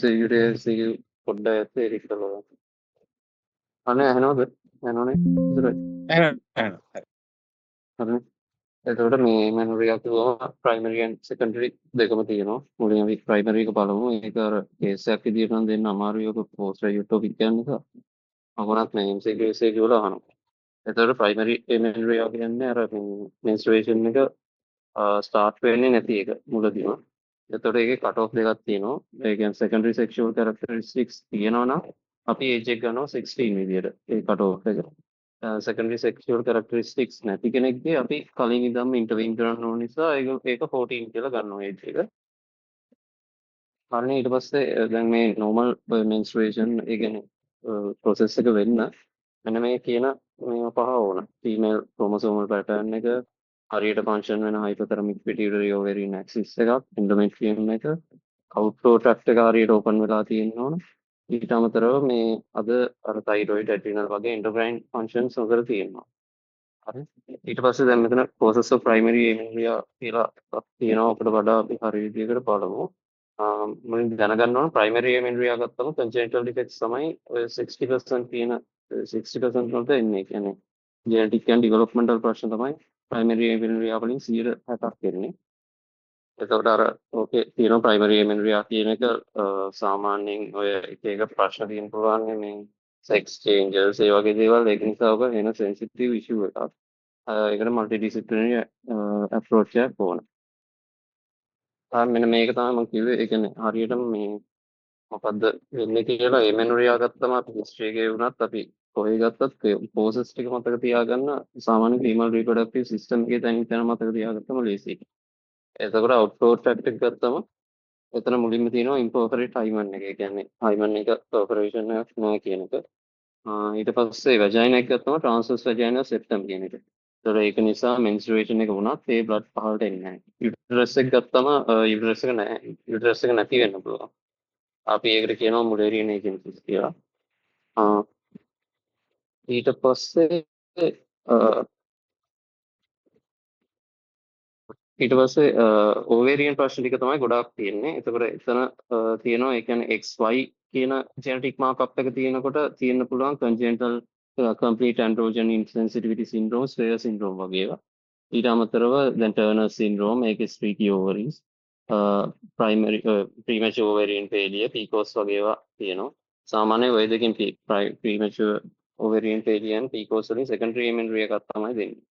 Seriously පොඩ්ඩ ඇත්ත Eric කළවා අනේ ඇහෙනවද ඇහෙනවනේ ඉතින් හරි එතකොට මේ මෙමරි එකක් කිව්වම ප්‍රයිමරි ඇන්ඩ් සෙකන්ඩරි දෙකම තියෙනවා මුලින් අපි ප්‍රයිමරි එක බලමු ඒක අර කේස් එකක් විදියට නම් දෙන්න අමාරුයි ඔක පෝස්ට් යුටොපික් කියන එක අකුණත් මේ MCQ වල අහනවා එතකොට ප්‍රයිමරි මෙමරි එක කියන්නේ අර මෙන්ස්ට්රුේෂන් එක ස්ටාර්ට් වෙන්නේ නැති එක මුලදීම එතකොට ඒකේ කට් ඔෆ් දෙකක් තියෙනවා ඒ කියන්නේ සෙකන්ඩරි සෙක්ෂුවල් කැරක්ටරිස්ටික්ස් තියෙනවා නම් අපි ඒජ් එක ගන්නවා 16 විදියට ඒ කට් ඔෆ් එක සෙකන්ඩරි සෙක්ෂුවල් කැරක්ටරිස්ටික්ස් නැති කෙනෙක්ගේ අපි කලින් ඉඳන්ම ඉන්ටර්වීන් කරන්න ඕන නිසා ඒක 14 කියලා ගන්නවා ඒජ් එක. හරිනේ ඊට පස්සේ දැන් මේ normal menstruation ඒ කියන්නේ process එක වෙන්න මෙන්න මේ කියන මේවා පහ ඕන. female chromosomal pattern එක හරියට function වෙන hypothalamic pituitary ovarian axis එකක් endometrium එක outflow tract එක හරියට open වෙලා තියෙන්න ඕන. ඊට අමතරව මේ අද අර thyroid adrenal වගේ endocrine functions වල තියෙනවා. හරි. ඊට පස්සේ දැන් මෙතන process of primary amenorrhea කියලා තියෙනවා. අපිට වඩා අපි හරි විදිහකට බලමු. මුලින් දැනගන්න ඕන primary amenorrhea ගත්තම congenital defects තමයි ඔය 60% තියෙන 60% වලට එන්නේ. කියන්නේ genetic and developmental ප්‍රශ්න තමයි primary amenorrhea වලින් 60%ක් එන්නේ. එතකොට අර ඕකේ තියෙන primary amenorrhea කියන එක සාමාන්‍යයෙන් ඔය එක ප්‍රශ්න තියෙන පුළුවන් මේ sex changes ඒ වගේ දේවල් ඒක නිසා ඔක වෙන sensitive issue එකක්. ඒකට multidisciplinary approach එකක් ඕන. මෙන්න මේක තමයි මම කිව්වේ ඒ කියන්නේ හරියටම මේ මොකද්ද වෙන්නේ කියලා amenorrhea ගත්තම අපි history එකේ වුණත් අපි කොහේ ගත්තත් process ටික මතක තියාගන්න සාමාන්‍ය female reproductive system එකේ තැන මතක තියාගත්තම ලේසියි. එතකොට outflow tract එක ගත්තම එතන මුලින්ම තියෙනවා imperforate hymen එක. ඒ කියන්නේ hymen එක perforation එකක් නෑ කියන එක. ඊට පස්සේ vagina එක ගත්තම transverse vagina septum කියන එක. ඒතර ඒක නිසා menstruation එක වුණත් ඒ blood පහළට එන්නේ නැහැ. uterus එක ගත්තම uterus එක නැහැ. uterus එක නැති වෙන්න පුළුවන්. අපි ඒකට කියනවා Mullerian agencies කියලා. ඊට පස්සේ ඕවේරියන් ප්‍රශ්න ටික තමයි ගොඩාක් තියෙන්නේ. එතකොට එතන තියෙනවා ඒ කියන්නේ XY කියන ජෙනටික් මාකප් එක තියෙනකොට තියෙන්න පුළුවන් congenital complete androgen insensitivity syndrome, Swyer syndrome වගේ ඒවා. ඊට අමතරව දැන් Turner syndrome, ඒකේ streaky ovaries, primary premature ovarian failure, PCOS වගේ ඒවා තියෙනවා. සාමාන්‍ය ඔය දෙකෙන් premature ovarian failure and PCOS වලින් secondary amenorrhea එකක් තමයි දෙන්නේ.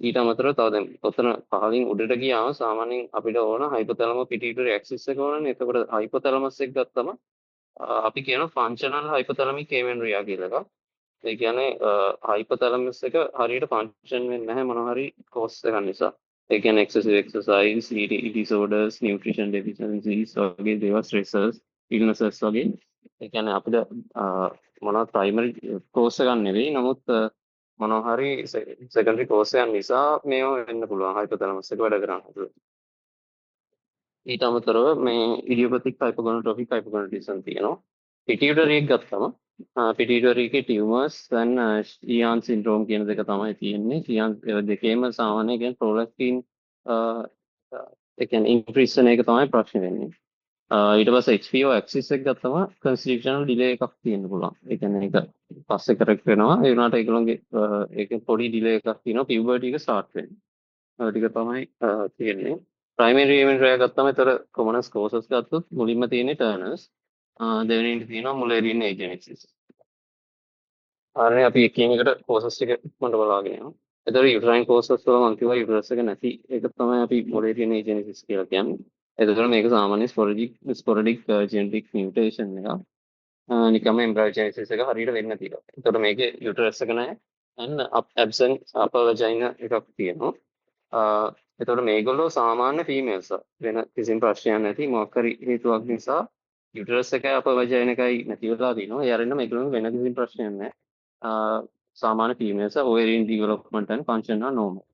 ඊට අමතරව තව දැන් ඔතන පහලින් උඩට ගියාම සාමාන්‍යයෙන් අපිට ඕන hypothalamus pituitary axis එක ඕනනේ. එතකොට hypothalamus එක ගත්තම අපි කියන functional hypothalamic amenorrhea කියලා එකක්. ඒ කියන්නේ hypothalamus එක හරියට function වෙන්නේ නැහැ මොනවා හරි cause එකක් නිසා. ඒ කියන්නේ excessive exercise, eating disorders, nutrition deficiencies වගේ දේවල්, stressors, illnesses වගේ. ඒ කියන්නේ අපිට මොනවා primary cause එකක් නෙවෙයි. නමුත් මොනවා හරි secondary cause එකක් නිසා මේව වෙන්න පුළුවන් hypothalamus එක වැඩ කරන්නේ. ඊට අමතරව මේ idiopathic hypogonadotrophic hypogonadism තියෙනවා. pituitary එක ගත්තම pituitary එකේ tumors and Sheehan syndrome කියන දෙක තමයි තියෙන්නේ. Sheehan දෙකේම සාමාන්‍ය කියන්නේ prolactin ඒ කියන්නේ increase වෙන එක තමයි ප්‍රශ්නේ වෙන්නේ. ඊට පස්සේ HPO axis එක ගත්තම constitutional delay එකක් තියෙන්න පුළුවන්. ඒ කියන්නේ ඒක පස්සේ correct වෙනවා. ඒ වුණාට ඒගොල්ලන්ගේ ඒකේ පොඩි delay එකක් තියෙනවා puberty එක start වෙන්න. ඒ ටික තමයි තියෙන්නේ. primary amenorrhea ගත්තම ඒතර commonest causes ගත්තොත් මුලින්ම තියෙන්නේ Turners. දෙවෙනිට තියෙනවා Mullerian agenesis. හරිනේ අපි එකින් එකට causes ටික ඉක්මනට බලාගෙන යනවා. ඒතර uterine causes වල මම කිව්වා uterus එක නැති එක තමයි අපි Mullerian agenesis කියලා කියන්නේ. එතකොට මේක සාමාන්‍ය ස්පොරඩික් ජෙනටික් මියුටේෂන් එකක්. නිකම්ම එම්බ්‍රයෝජෙනසිස් එක හරියට වෙන්නේ නැති එකක්. එතකොට මේකේ යුටරස් එක නැහැ. and absent upper vagina එකක් තියෙනවා. එතකොට මේගොල්ලෝ සාමාන්‍ය ෆීමේල්ස් වෙන කිසිම ප්‍රශ්නයක් නැති මොකක් හරි හේතුවක් නිසා යුටරස් එකයි අපර් වජයින එකයි නැති වෙලා දිනවා. ඒ අරින්න මේගොල්ලෝ වෙන කිසිම ප්‍රශ්නයක් නැහැ. සාමාන්‍ය ෆීමේල්ස් ovarian development and function are normal.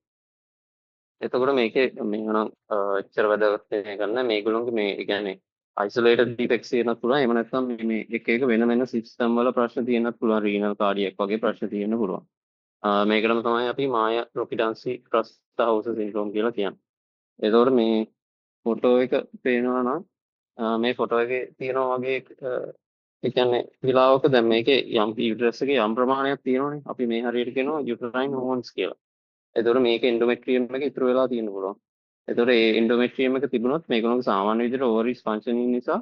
එතකොට මේකේ මේනම් එච්චර වැදගත් දෙයක් නෑ මේගොල්ලෝගේ මේ කියන්නේ isolated defects තියෙනත් පුළුවන් එහෙම නැත්නම් මේ එක එක වෙන වෙන සිස්ටම් වල ප්‍රශ්න තියෙනත් පුළුවන් renal cardiac වගේ ප්‍රශ්න තියෙන්න පුළුවන් මේකටම තමයි අපි මායා රොකිඩන්සි ක්‍රස්ට් හවුස් සින්ඩ්‍රෝම් කියලා කියන්නේ එතකොට මේ ෆොටෝ එක පේනවා නම් මේ ෆොටෝ එකේ තියෙනවා වගේ ඒ කියන්නේ විලාවක දැන් මේකේ යම් යුටරස් එකේ යම් ප්‍රමාණයක් තියෙනවනේ. අපි මේ හරියට කියනවා යුටරයින් හෝමෝන්ස් කියලා. එතකොට මේක එන්ඩෝමෙට්‍රියම් එක ඉතුරු වෙලා තියෙන්න පුළුවන්. එතකොට ඒ එන්ඩෝමෙට්‍රියම් එක තිබුණොත් මේගොල්ලෝ සාමාන්‍ය විදිහට ඕවරිස් ෆන්ක්ෂනින් නිසා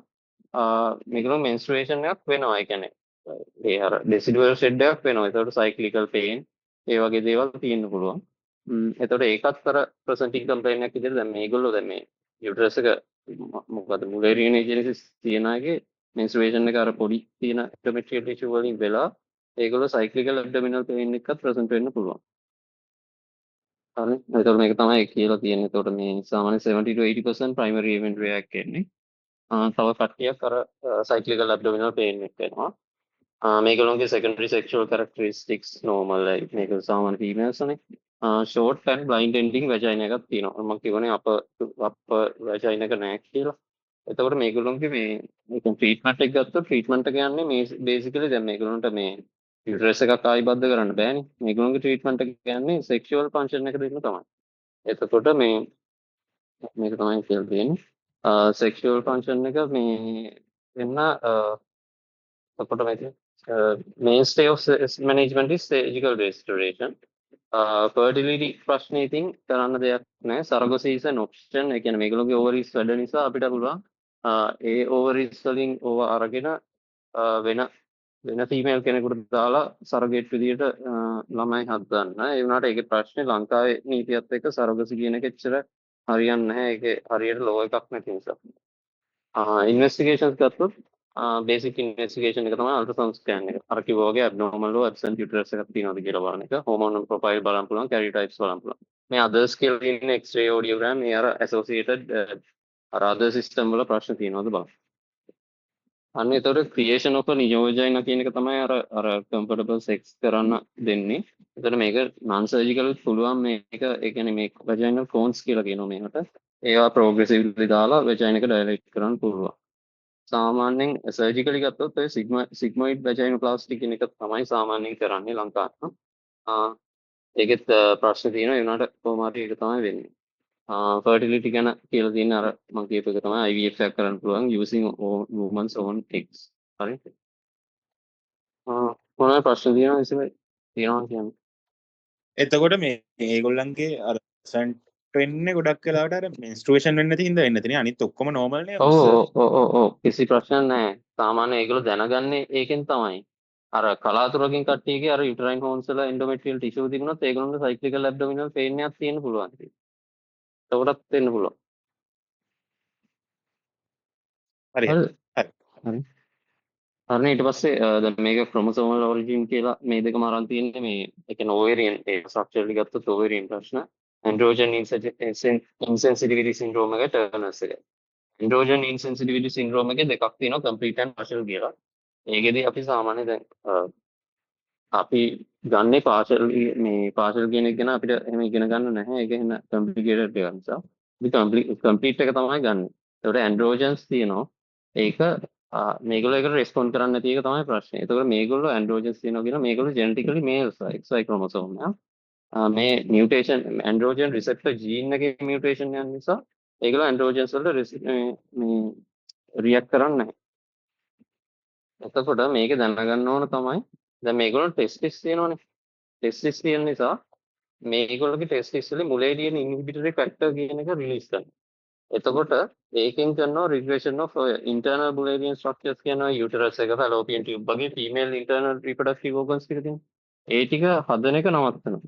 මේගොල්ලෝ මෙන්ස්ට්රුේෂන් එකක් වෙනවා. ඒ කියන්නේ ඒ අර ඩෙසිඩුවල් ෂෙඩ් එකක් වෙනවා. එතකොට සයික්ලිකල් පේන් ඒ වගේ දේවල් තියෙන්න පුළුවන්. එතකොට ඒකත් අර ප්‍රසන්ටිං කම්ප්ලේන් එකක් විදිහට දැන් මේගොල්ලෝ දැන් මේ යුටරස් එක මොකද මුලේරියන් ජෙනසිස් තියන අයගේ මෙන්ස්ට්රුේෂන් එක අර පොඩි තියෙන එන්ඩෝමෙට්‍රියල් ටිෂු වලින් වෙලා ඒගොල්ලෝ සයික්ලිකල් ඇබ්ඩොමිනල් පේන් එකත් ප්‍රසන්ට් වෙන්න පුළුවන්. හරි. එතකොට මේක තමයි කියලා තියෙන්නේ. එතකොට මේ සාමාන්‍ය 70 to 80% primary event react වෙන්නේ. තව කට්ටියක් අර cyclical abdominal pain එක වෙනවා. මේගොල්ලෝගේ secondary sexual characteristics normal like මේක සාමාන්‍ය females නේ. short and blind ending vagina එකක් තියෙනවා. මම කියවනේ අප vagina එක නැහැ කියලා. එතකොට මේගොල්ලෝගේ මේ ට්‍රීට්මන්ට් එක ගත්තොත් ට්‍රීට්මන්ට් එක යන්නේ මේ බේසිකලි දැන් මේගොල්ලන්ට මේ යුටරස් එකක් ආයිබද්ධ කරන්න බෑනේ. මේගොල්ලෝගේ ට්‍රීට්මන්ට් එක කියන්නේ සෙක්ෂුවල් ෆන්ක්ෂන් එක දෙන්න තමයි. එතකොට මේක තමයි කියලා තියෙන්නේ. සෙක්ෂුවල් ෆන්ක්ෂන් එක මේ වෙන්න එතකොට මේක mainstay of management is surgical restoration. fertility ප්‍රශ්නේ ඉතින් කරන්න දෙයක් නැහැ. surrogacy is an option. ඒ කියන්නේ මේගොල්ලෝගේ ovaries වැඩ නිසා අපිට පුළුවන් ඒ ovaries වලින් ඕව අරගෙන වෙන වෙන ෆීමේල් කෙනෙකුට දාලා සරගේට් විදියට ළමයි හදන්න. ඒ වුණාට ඒකේ ප්‍රශ්නේ ලංකාවේ නීතියත් එක්ක සරගසි කියන එක එච්චර හරියන්නේ නැහැ. ඒකේ හරියට ලෝ එකක් නැති නිසා. ඉන්වෙස්ටිගේෂන්ස් ගත්තොත් බේසික් ඉන්වෙස්ටිගේෂන් එක තමයි අල්ට්‍රාසවුන්ඩ් ස්කෑන් එක. අර කිව්වා වගේ ඇබ්නෝමල් ලෝ ඇබ්සන්ට් යුටරස් එකක් තියෙනවද කියලා බලන එක. හෝමෝනල් ප්‍රොෆයිල් බලන්න පුළුවන්, කැරියෝටයිප්ස් බලන්න පුළුවන්. මේ අදර්ස් කියලා තියෙන එක්ස්රේ ඔඩියෝග්‍රෑම් මේ අර ඇසෝසියේටඩ් අර අදර් සිස්ටම් වල ප්‍රශ්න තියෙනවද බලන්න. අන්න එතකොට ක්‍රියේෂන් ඔෆ් නියෝජයින කියන එක තමයි අර කම්ෆර්ටබල් සෙක්ස් කරන්න දෙන්නේ. එතකොට මේක නන් සර්ජිකල් පුළුවන් මේක ඒ කියන්නේ මේ වජයිනල් ෆෝන්ස් කියලා කියනවා මේකට. ඒවා ප්‍රෝග්‍රෙසිව්ලි දාලා වජයින එක ඩයලෙක්ට් කරන්න පුළුවන්. සාමාන්‍යයෙන් සර්ජිකලි ගත්තොත් ඔය සිග්මොයිඩ් වජයිනෝප්ලාස්ටි කියන එක තමයි සාමාන්‍යයෙන් කරන්නේ ලංකාවේ. ඒකෙත් ප්‍රශ්න තියෙනවා ඒ වුණාට කොහොම හරි ඒක තමයි වෙන්නේ. fertility ගැන කියලා තියෙන අර මම කියපු එක තමයි IVF එකක් කරන්න පුළුවන් using women's own eggs. හරි. මොනවද ප්‍රශ්න තියෙනවද ඉතින් තියෙනවා කියන්නේ. එතකොට මේ ඒගොල්ලන්ගේ අර සන්ට් වෙන්නේ ගොඩක් වෙලාවට අර මෙන්ස්ට්රුේෂන් වෙන්නේ නැති හින්දා වෙන්නේ නැතිනේ. අනිත් ඔක්කොම නෝමල් නේ. ඔව් කිසි ප්‍රශ්නයක් නැහැ. සාමාන්‍ය ඒගොල්ලෝ දැනගන්නේ ඒකෙන් තමයි. අර කලාතුරකින් කට්ටියගේ අර යුටරයින් හෝන්ස් වල එන්ඩෝමෙට්‍රියල් ටිෂු තිබුණොත් ඒගොල්ලන්ගේ සයික්ලිකල් ඇබ්ඩොමිනල් පේන් එකක් තියෙන්න පුළුවන්. ඒකටත් වෙන්න පුළුවන්. හරි. හරි. හරි ඊට පස්සේ දැන් මේක ක්‍රොමසෝමල් ඔරිජින් කියලා මේ දෙකම අරන් තියෙන්නේ මේ ඒ කියන්නේ ඕවරියන් ඒ ස්ට්‍රක්චරලි ගත්තොත් ඕවරියන් ප්‍රශ්න ඇන්ඩ්‍රෝජන් ඉන්සෙන්සිටිවිටි සින්ඩ්‍රෝම් එක ටර්නර්ස් එක. ඇන්ඩ්‍රෝජන් ඉන්සෙන්සිටිවිටි සින්ඩ්‍රෝම් එකේ දෙකක් තියෙනවා කම්ප්ලීට් ඇන්ඩ් පාර්ෂල් කියලා. ඒකෙදි අපි සාමාන්‍ය දැන් අපි ගන්නේ පාර්ෂල් මේ පාර්ෂල් කියන එක ගැන අපිට එහෙම ඉගෙන ගන්න නැහැ. ඒක එහෙම කම්ප්ලිකේටඩ් එකක් නිසා. අපි කම්ප්ලීට් එක තමයි ගන්න. ඒකට ඇන්ඩ්‍රෝජන්ස් තියෙනවා. ඒක මේගොල්ලෝ ඒකට රෙස්පොන්ඩ් කරන්නේ නැති එක තමයි ප්‍රශ්නේ. ඒතකොට මේගොල්ලෝ ඇන්ඩ්‍රෝජන්ස් තියෙනවා කියන මේගොල්ලෝ ජෙනටිකලි මේල්ස් XY ක්‍රොමෝසෝම් එක. මේ මියුටේෂන් ඇන්ඩ්‍රෝජන් රිසෙප්ටර් ජීන් එකේ මියුටේෂන් යන නිසා ඒගොල්ලෝ ඇන්ඩ්‍රෝජන්ස් වලට මේ රියැක්ට් කරන්නේ නැහැ. එතකොට මේක දැනගන්න ඕන තමයි දැන් මේගොල්ලෝ ටෙස්ටිස් තියෙනවනේ. ටෙස්ටිස් තියෙන නිසා මේගොල්ලෝගේ ටෙස්ටිස් වලින් මුලේරියන් ඉන්හිබිටරි ෆැක්ටර් කියන එක රිලීස් කරනවා. එතකොට ඒකෙන් කරනවා රිග්‍රෙෂන් ඔෆ් ඉන්ටර්නල් බුලේරියන් ස්ට්‍රක්චර්ස් කියනවා යුටරස් එක ෆැලෝපියන් ටියුබ් වගේ ෆීමේල් ඉන්ටර්නල් රිප්‍රොඩක්ටිව් ඕගන්ස් ටික තියෙනවා. ඒ ටික හදන එක නවත්තනවා.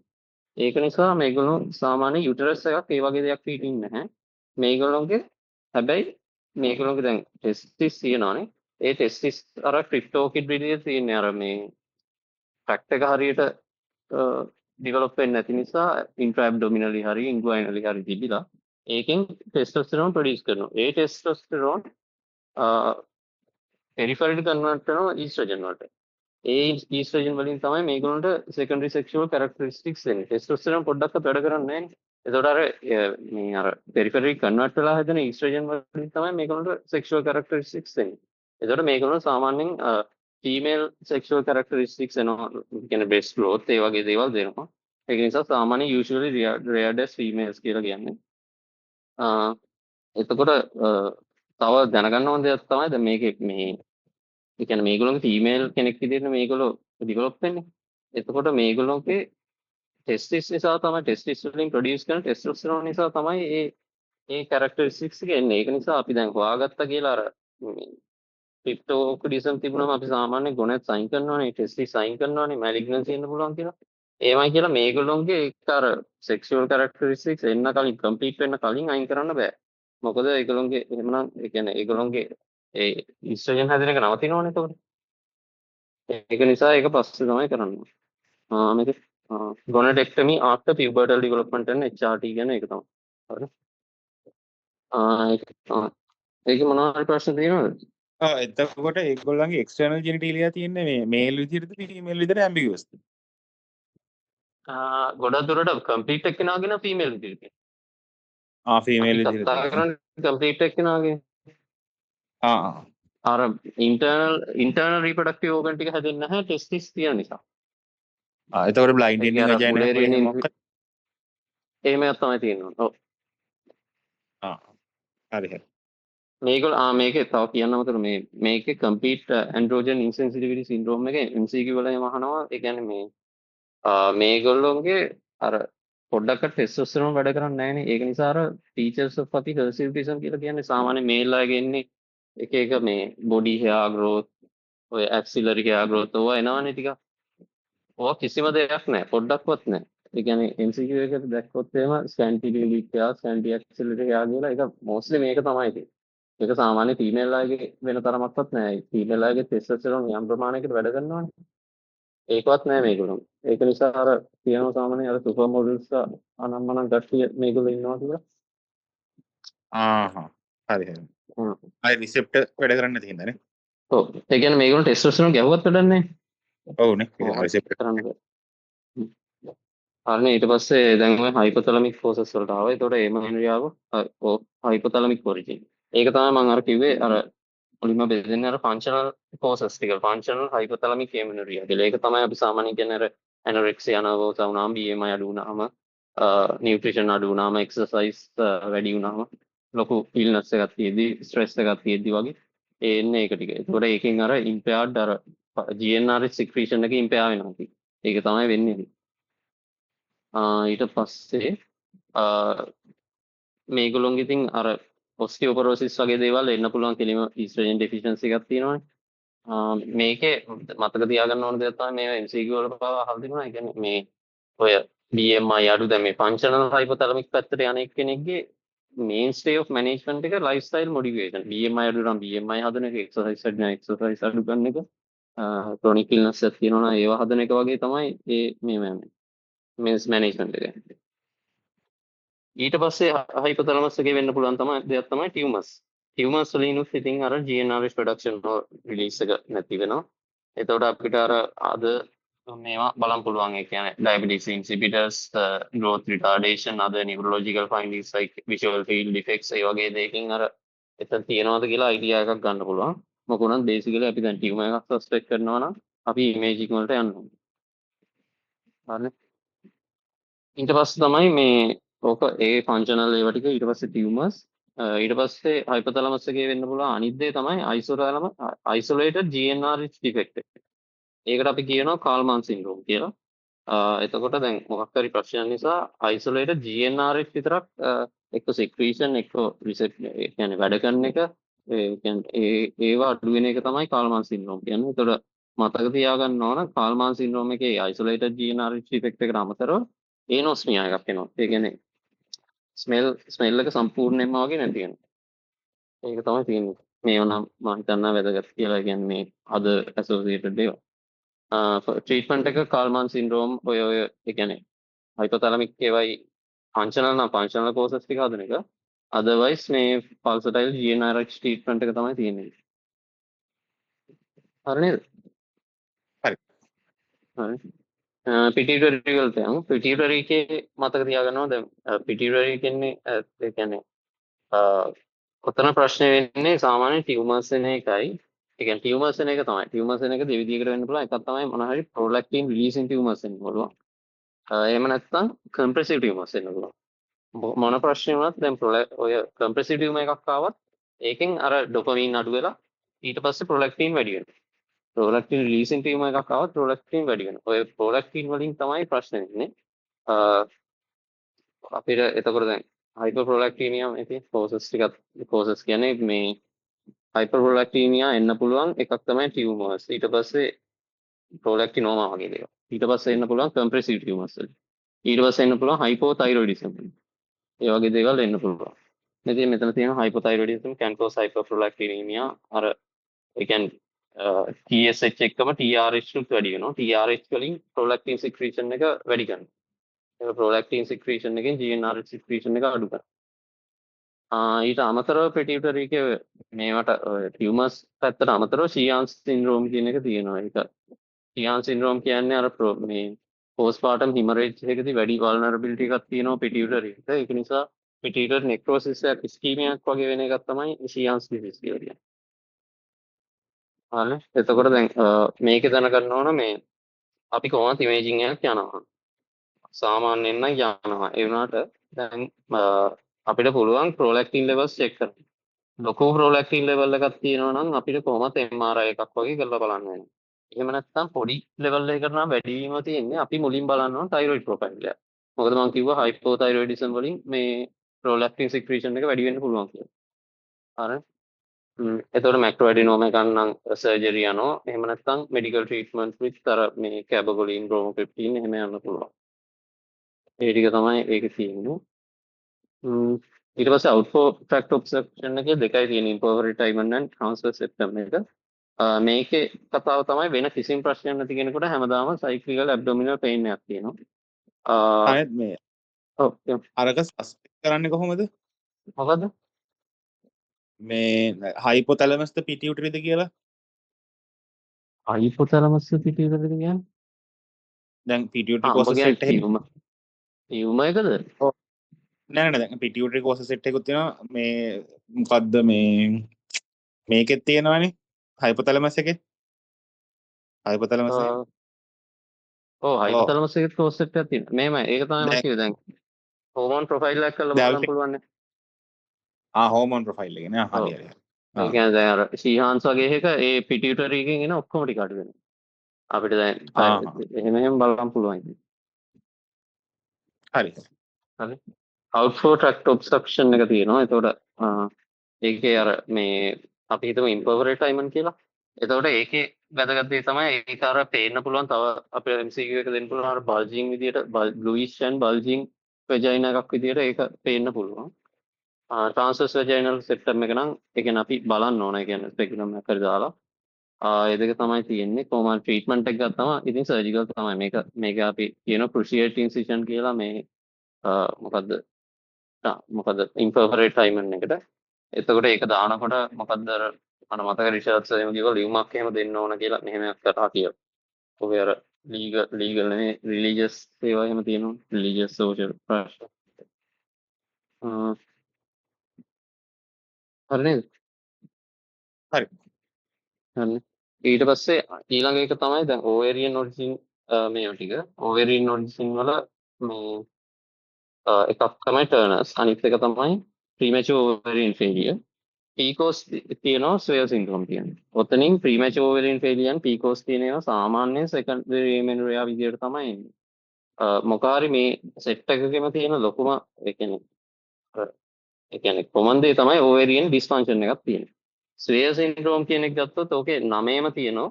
ඒක නිසා මේගොල්ලෝ සාමාන්‍ය යුටරස් එකක් ඒ වගේ දෙයක් පිටින් නැහැ. මේගොල්ලෝගේ හැබැයි මේගොල්ලෝගේ දැන් ටෙස්ටිස් තියෙනවානේ. ඒ ටෙස්ටිස් අර ක්‍රිප්ටෝකිඩ් විදිහට තියෙන්නේ අර මේ ෆැක්ට් එක හරියට ඩිවෙලොප් වෙන්නේ නැති නිසා ඉන්ට්‍රා ඇබ්ඩොමිනලි හරි ඉන්ගුයිනලි හරි තිබිලා ඒකෙන් ටෙස්ටොස්ටෙරෝන් ප්‍රොඩියුස් කරනවා. ඒ ටෙස්ටොස්ටෙරෝන් පෙරිෆරල්ට කන්වර්ට් කරනවා ඊස්ට්‍රජන් වලට. ඒ ඊස්ට්‍රජන් වලින් තමයි මේගොල්ලන්ට සෙකන්ඩරි සෙක්ෂුවල් කැරක්ටරිස්ටික්ස් එන්නේ. ටෙස්ටොස්ටෙරෝන් පොඩ්ඩක් වැඩ කරන්නේ නැහැ. එතකොට අර මේ අර පෙරිෆරි කන්වර්ට් වෙලා හැදෙන ඊස්ට්‍රජන් වලින් තමයි මේගොල්ලන්ට සෙක්ෂුවල් කැරක්ටරිස්ටික්ස් එන්නේ. එතකොට මේගොල්ලෝ සාමාන්‍යයෙන් ෆීමේල් සෙක්ෂුවල් කැරක්ටරිස්ටික්ස් එනවා. කියන්නේ බ්‍රෙස්ට් ග්‍රෝත් ඒ වගේ දේවල් දෙනවා. ඒක නිසා සාමාන්‍ය යූෂුවලි රෙයර්ඩස් ෆීමේල්ස් කියලා කියන්නේ. එතකොට තව දැනගන්න ඕන දෙයක් තමයි දැන් මේකේ මේ ඒ කියන්නේ මේගොල්ලෝගේ ෆීමේල් කෙනෙක් විදිහට මේගොල්ලෝ ඩිවෙලොප් වෙන්නේ. එතකොට මේගොල්ලෝගේ ටෙස්ටිස් නිසා තමයි ටෙස්ටිස් වලින් ප්‍රොඩියුස් කරන ටෙස්ටෝස්ටෙරෝන් නිසා තමයි ඒ කැරක්ටරිස්ටික්ස් එක එන්නේ. ඒක නිසා අපි දැන් හොයාගත්තා කියලා අර ක්‍රිප්ටෝකුඩිසම් තිබුණාම අපි සාමාන්‍ය ගොනෙත් සයින් කරනවානේ ටෙස්ටිස් සයින් කරනවානේ මැලිග්නන්සි එන්න පුළුවන් කියලා. ඒවයි කියලා මේගොල්ලොන්ගේ ඒක අර සෙක්ෂුවල් කැරක්ටරිස්ටික්ස් එන්න කලින් කම්ප්ලීට් වෙන්න කලින් අයින් කරන්න බෑ. මොකද ඒගොල්ලොන්ගේ එහෙමනම් ඒ කියන්නේ ඒගොල්ලොන්ගේ ඒ ඉස්ට්‍රජන් හැදෙන එක නවතිනවනේ එතකොට. ඒක නිසා ඒක පස්සේ තමයි කරන්නේ. මේක ගොනඩෙක්ටමි ආෆ්ටර් පියුබර්ටල් ඩෙවලොප්මන්ට් and HRT කියන එක තමයි. හරිද? ඒක මොනවා හරි ප්‍රශ්න තියෙනවද? එතකොට ඒගොල්ලන්ගේ එක්ස්ටර්නල් ජෙනිටීලියා තියෙන්නේ මේ මේල් විදිහටද ෆීමේල් විදිහට ඇම්බිගුවස්ද? ගොඩක් දුරට කම්ප්ලීට් එක්කෙනාගෙන ෆීමේල් විදිහට. ෆීමේල් අපි විදිහට. කතා කරන්නේ කම්ප්ලීට් එක්කෙනාගේ. අර ඉන්ටර්නල් රීප්‍රොඩක්ටිව් ඕගන් ටික හැදෙන්නේ නැහැ ටෙස්ටිස් තියෙන නිසා. එතකොට බ්ලයින්ඩ් ඒක එන්ඩින් අර වජයිනා මුලේරියන් වෙන්නේ මොකක්ද? එහෙමයක් තමයි තියෙනවා. ඔව්. හරි හරි. මේකේ තව කියන්න අමතර මේකේ කම්ප්ලීට් ඇන්ඩ්‍රෝජන් ඉන්සෙන්සිටිවිටි සින්ඩ්‍රෝම් එක MCQ වල එහෙම අහනවා. ඒ කියන්නේ මේගොල්ලෝගේ අර පොඩ්ඩක් ටෙස්ටෝස්ටෙරෝන් වැඩ කරන්නේ නැහැනේ. ඒක නිසා අර ෆීචර්ස් ඔෆ් අපි හර්සිටිසම් කියලා කියන්නේ සාමාන්‍ය මේල් අයගේ එන්නේ එක එක මේ බොඩි හෙයාර් growth ඔය ඇක්සිලරි හෙයාර් growth ඕවා එනවනේ ටික. ඕවා කිසිම දෙයක් නැහැ. පොඩ්ඩක්වත් නැහැ. ඒ කියන්නේ MCQ එකට දැක්කොත් එහෙම ස්කැන්ටිලිලි හෙයාර්, ස්කැන්ටි ඇක්සිලරි හෙයාර් කියලා ඒක මොස්ට්ලි මේක තමයි තියෙන්නේ. ඒක සාමාන්‍ය ෆීමේල් අයගේ වෙන තරමක්වත් නැහැ. ෆීමේල් අයගේ ටෙස්ටෝස්ටෙරෝන් යම් ප්‍රමාණයකට වැඩ කරනවනේ. ඒකවත් නැහැ මේගොල්ලෝ. ඒක නිසා අර කියනවා සාමාන්‍ය අර සුපර් මොඩල්ස් අනම්මනම් කට්ටිය මේගොල්ලෝ ඉන්නවා කියලා. හරි හරි. අය රිසෙප්ටර් වැඩ කරන්නේ නැති හින්දානේ. ඔව්. ඒ කියන්නේ මේගොල්ලෝ ටෙස්ටෝස්ටෙරෝන් ගැහුවත් වැඩක් නැහැ. ඔව්නේ. රිසෙප්ටර් කරන්නේ. හරිනේ ඊට පස්සේ දැන් ඔය හයිපොතැලමික් ෆෝසස් වලට ආවා. ඒතකොට එමෙන්රියාව හයිපොතැලමික් ඔරිජින්. ඒක තමයි මම අර කිව්වේ අර මුලින්ම බෙදෙන්නේ අර ෆන්ක්ෂනල් ෆෝසස් ටික. ෆන්ක්ෂනල් හයිපොතැලමික් එමෙන්රියා කියලා. ඒක තමයි අපි සාමාන්‍යයෙන් කියන්නේ අර ඇනොරෙක්සියා නර්වෝස වුණාම BMI අඩු වුණාම නියුට්‍රිෂන් අඩු වුණාම එක්සර්සයිස් වැඩි වුණාම ලොකු ඉල්නස් එකක් තියෙද්දි ස්ට්‍රෙස් එකක් තියෙද්දි වගේ එන්නේ ඒක ටික. ඒතකොට ඒකෙන් අර ඉම්පෙයාර්ඩ් අර GnRH සික්‍රීෂන් එක ඉම්පෙයාර් වෙනවා. ඒක තමයි වෙන්නේ. ඊට පස්සේ මේගොල්ලොන්ගේ ඉතින් අර ඔස්ටියෝපොරෝසිස් වගේ දේවල් එන්න පුළුවන් කෙලිම ඊස්ට්‍රජන් ඩෙෆිෂන්සි එකක් තියෙනවානේ. මේකේ මතක තියාගන්න ඕන දෙයක් තමයි මේ MCQ වල පවා අහලා තිබුණා. ඒ කියන්නේ මේ ඔය BMI අඩු දැන් මේ ෆන්ක්ෂනල් හයිපොතැලමික් පැත්තට යන එක්කෙනෙක්ගේ මේන් ස්ටේ ඔෆ් මැනේජ්මන්ට් එක ලයිෆ්ස්ටයිල් මොඩිෆිකේෂන්. BMI අඩු නම් BMI හදන එක, එක්සර්සයිස් අඩු නම් එක්සර්සයිස් අඩු කරන එක, ක්‍රොනික් ඉල්නස් එකක් තියෙනවා නම් ඒවා හදන එක වගේ තමයි මේ මේන්ස් මැනේජ්මන්ට් එක. ඊට පස්සේ හයිපොතැලමස් එකේ වෙන්න පුළුවන් තමයි දෙයක් තමයි ටියුමර්ස්. ටියුමර්ස් වලින් උත් ඉතින් අර GnRH ප්‍රොඩක්ෂන් රිලීස් එක නැති වෙනවා. එතකොට අපිට අර අද මේවා බලන්න පුළුවන්. ඒ කියන්නේ diabetes insipidus, growth retardation, other neurological findings like visual field defects ඒ වගේ දෙයකින් අර එතන තියනවාද කියලා අයිඩියා එකක් ගන්න පුළුවන්. මොකද උනත් බේසිකලි අපි දැන් ටියුමර් එකක් සස්පෙක්ට් කරනවා නම් අපි ඉමේජින් වලට යන්න ඕනේ. හරිනේ. ඊට පස්සේ තමයි මේ ඕක ඒ ෆන්ක්ෂනල් ඒවා ටික ඊට පස්සේ ටියුමර්ස් ඊට පස්සේ හයිපොතැලමස් එකේ වෙන්න පුළුවන් අනිත් දේ තමයි isolated GnRH defect එක. ඒකට අපි කියනවා කාල්මාන් සින්ඩ්‍රෝම් කියලා. එතකොට දැන් මොකක් හරි ප්‍රශ්නයක් නිසා isolated GnRH විතරක් එක්ක secretion එක්ක කියන්නේ වැඩ කරන එක ඒවා අඩු වෙන එක තමයි කාල්මාන් සින්ඩ්‍රෝම් කියන්නේ. එතකොට මතක තියාගන්න ඕන කාල්මාන් සින්ඩ්‍රෝම් එකේ isolated GnRH defect එකට අමතරව ඒනොස්මියා එකක් එනවා. ඒ කියන්නේ ස්මෙල් එක සම්පූර්ණයෙන්ම වගේ නැති වෙනවා. ඒක තමයි තියෙන්නේ. මේව නම් මම හිතන්නේ වැදගත් කියලා. කියන්නේ මේ අද ඇසෝසියේටඩ් ඒවා. ට්‍රීට්මන්ට් එක කාල්මාන් සින්ඩ්‍රෝම් ඔය ඒ කියන්නේ හයිපොතැලමික් ඒවයි ෆන්ක්ෂනල් නම් ෆන්ක්ෂනල් කෝසස් ටික හදන එක. අදර්වයිස් මේ පල්සටයිල් GnRH ට්‍රීට්මන්ට් එක තමයි තියෙන්නේ. හරි නේද? හරි. හරි. පිටියුටරි වලට යමු. පිටියුටරි එකේ මතක තියාගන්නවා දැන් පිටියුටරි කියන්නේ ඒ කියන්නේ ඔතන ප්‍රශ්නේ වෙන්නේ සාමාන්‍ය ටියුමර්ස් වෙන එකයි. ඒ කියන්නේ ටියුමර්ස් වෙන එක තමයි. ටියුමර්ස් වෙන එක දෙවිදියකට වෙන්න පුළුවන්. එකක් තමයි මොන හරි ප්‍රොලැක්ටින් රිලීසින් ටියුමර්ස් වෙන්න පුළුවන්. එහෙම නැත්නම් කම්ප්‍රෙසිව් ටියුමර්ස් වෙන්න පුළුවන්. මොන ප්‍රශ්නේ වුණත් දැන් ඔය කම්ප්‍රෙසිව් ටියුමර් එකක් ආවත් ඒකෙන් අර ඩොපමින් අඩු වෙලා ඊට පස්සේ ප්‍රොලැක්ටින් වැඩි වෙනවා. ප්‍රොලැක්ටින් රිලීසින් ටියුමර් එකක් ආවොත් ප්‍රොලැක්ටින් වැඩි වෙනවා. ඔය ප්‍රොලැක්ටින් වලින් තමයි ප්‍රශ්නේ වෙන්නේ. අ අපිට එතකොට දැන් හයිපර්ප්‍රොලැක්ටිනියා මේ කෝසස් ටිකක් කෝසස් කියන්නේ මේ හයිපර්ප්‍රොලැක්ටිනියා එන්න පුළුවන් එකක් තමයි ටියුමර්ස්. ඊට පස්සේ ප්‍රොලැක්ටිනෝමා වගේ දේවල්. ඊට පස්සේ එන්න පුළුවන් කම්ප්‍රෙසිව් ටියුමර්ස්. ඊට පස්සේ එන්න පුළුවන් හයිපෝතයිරොයිඩිසම්. ඒ වගේ දේවල් එන්න පුළුවන්. ඉතින් මෙතන තියෙන හයිපෝතයිරොයිඩිසම් can cause hyperprolactinemia අර ඒ කියන්නේ TSH එක්කම TRH උත් වැඩි වෙනවා. TRH වලින් prolactin secretion එක වැඩි කරනවා. ඒක prolactin secretion එකෙන් GnRH secretion එක අඩු කරනවා. ඊට අමතරව pituitary එකේ මේවට ටියුමර්ස් පැත්තට අමතරව Sheehan's syndrome කියන එක තියෙනවා. ඒක Sheehan's syndrome කියන්නේ අර මේ postpartum hemorrhage එකකදී වැඩි vulnerability එකක් තියෙනවා pituitary එකට. ඒක නිසා pituitary necrosis එකක් ischemia එකක් වගේ වෙන එකක් තමයි Sheehan's disease කියලා කියන්නේ. හරි. එතකොට දැන් මේක දැනගන්න ඕන මේ අපි කොහොමද ඉමේජින් එකක් යනවා. සාමාන්‍යයෙන් නම් යනවා. ඒ වුණාට දැන් අපිට පුළුවන් prolactin levels check කරන්න. ලොකු prolactin level එකක් තියෙනවා නම් අපිට කොහොමද MRI එකක් වගේ කරලා බලන්න වෙනවා. එහෙම නැත්නම් පොඩි level එකකට නම් වැඩි වීම තියෙන්නේ අපි මුලින් බලන්න ඕන thyroid profile එක. මොකද මම කිව්වා hypothyroidism වලින් මේ prolactin secretion එක වැඩි වෙන්න පුළුවන් කියලා. හරි. එතකොට මැක්‍රෝඇඩිනෝම එකක් නම් සර්ජරි යනවා. එහෙම නැත්නම් medical treatment with අර මේ කැබගොලින් බ්‍රෝමොක්‍රිප්ටින් එහෙම යන්න පුළුවන්. ඒ ටික තමයි ඒකේ තියෙන්නේ. ඊට පස්සේ outflow tract obstruction එකේ දෙකයි තියෙන්නේ impoveritiment and transverse septum එක. මේකේ කතාව තමයි වෙන කිසිම ප්‍රශ්නයක් නැති කෙනෙකුට හැමදාම cyclical abdominal pain එකක් තියෙනවා. අයත් මේ ඔව් අරක සස්පෙක්ට් කරන්නේ කොහොමද? මොකද්ද? මේ හයිපොතැලමස්ද පිටියුටරිද කියලා? hypothalamus pituitary කියන්නේ? දැන් පිටියුටරි උඹ කෝසස් කියන්නේ සෙට් එකේ ටියුමර් එකද? නෑ නෑ දැන් පිටියුටරි කෝසස් සෙට් එකකුත් තියෙනවා. මේ මොකද්ද මේ මේකෙත් තියෙනවනේ හයිපොතැලමස් එකේ. හයිපොතැලමස් එකේ. ඔව් hypothalamus එකේ concept එකක් තියෙනවා. මේමයි ඒක තමයි මම කිව්වේ දැන් හෝමෝන් ප්‍රොෆයිල් එකක් කරලා බලන්න පුළුවන් නේ. හෝමෝන් ප්‍රොෆයිල් එක නේ. හරි හරි. ඒ කියන්නේ දැන් අර Sheehan's වගේ එක ඒ pituitary එකෙන් එන ඔක්කොම ටික අඩු වෙනවා. අපිට දැන් එහෙම බලන්න පුළුවන්. හරි. හරි. outflow tract obstruction එක තියෙනවා. එතකොට ඒකේ අර මේ අපි හිතමු impoveritiment කියලා. එතකොට ඒකේ වැදගත් දේ තමයි ඒක අර පේන්න පුළුවන් තව අපේ MCQ එක දෙන්න පුළුවන් අර bulging විදියට bluish and bulging vagina එකක් විදියට ඒක පේන්න පුළුවන්. transverse vaginal septum එක නම් ඒ කියන්නේ අපි බලන්න ඕන. ඒ කියන්නේ speculum එක කරලා දාලා ඒ දෙක තමයි තියෙන්නේ. කොහොමද ට්‍රීට්මන්ට් එක ගත්තම ඉතින් සර්ජිකල් තමයි මේක අපි කියන cruciate incision කියලා මේ මොකද්ද imperforatiment එකට. එතකොට ඒක දානකොට මොකද්ද අර මතක රිසර්ච් එහෙම කිව්වා ලියුමක් එහෙම දෙන්න ඕන කියලා මෙහෙම කරා කියලා. ඔය අර ලීගල් නේ රිලිජියස් ඒවා එහෙම තියෙනවා. රිලිජියස් සෝෂල් ප්‍රශ්න. හරි නේද? හරි. හරි. ඊට පස්සේ ඊළඟ එක තමයි දැන් ovarian origin මේවා ටික. ovarian origin වල මේ එකක් තමයි Turner's. අනිත් එක තමයි premature ovarian failure. PCOS තියෙනවා ස්වයර් සින්ඩ්‍රෝම් තියෙනවා. ඔතනින් premature ovarian failure and PCOS තියෙන ඒවා සාමාන්‍යයෙන් secondary amenorrhea විදියට තමයි එන්නේ. මොකාරි මේ සෙට් එකකෙම තියෙන ලොකුම ඒ කියන්නේ common දේ තමයි ovarian dysfunction එකක් තියෙනවා. ස්වයර් සින්ඩ්‍රෝම් කියන එක ගත්තොත් ඕකේ 9ම තියෙනවා.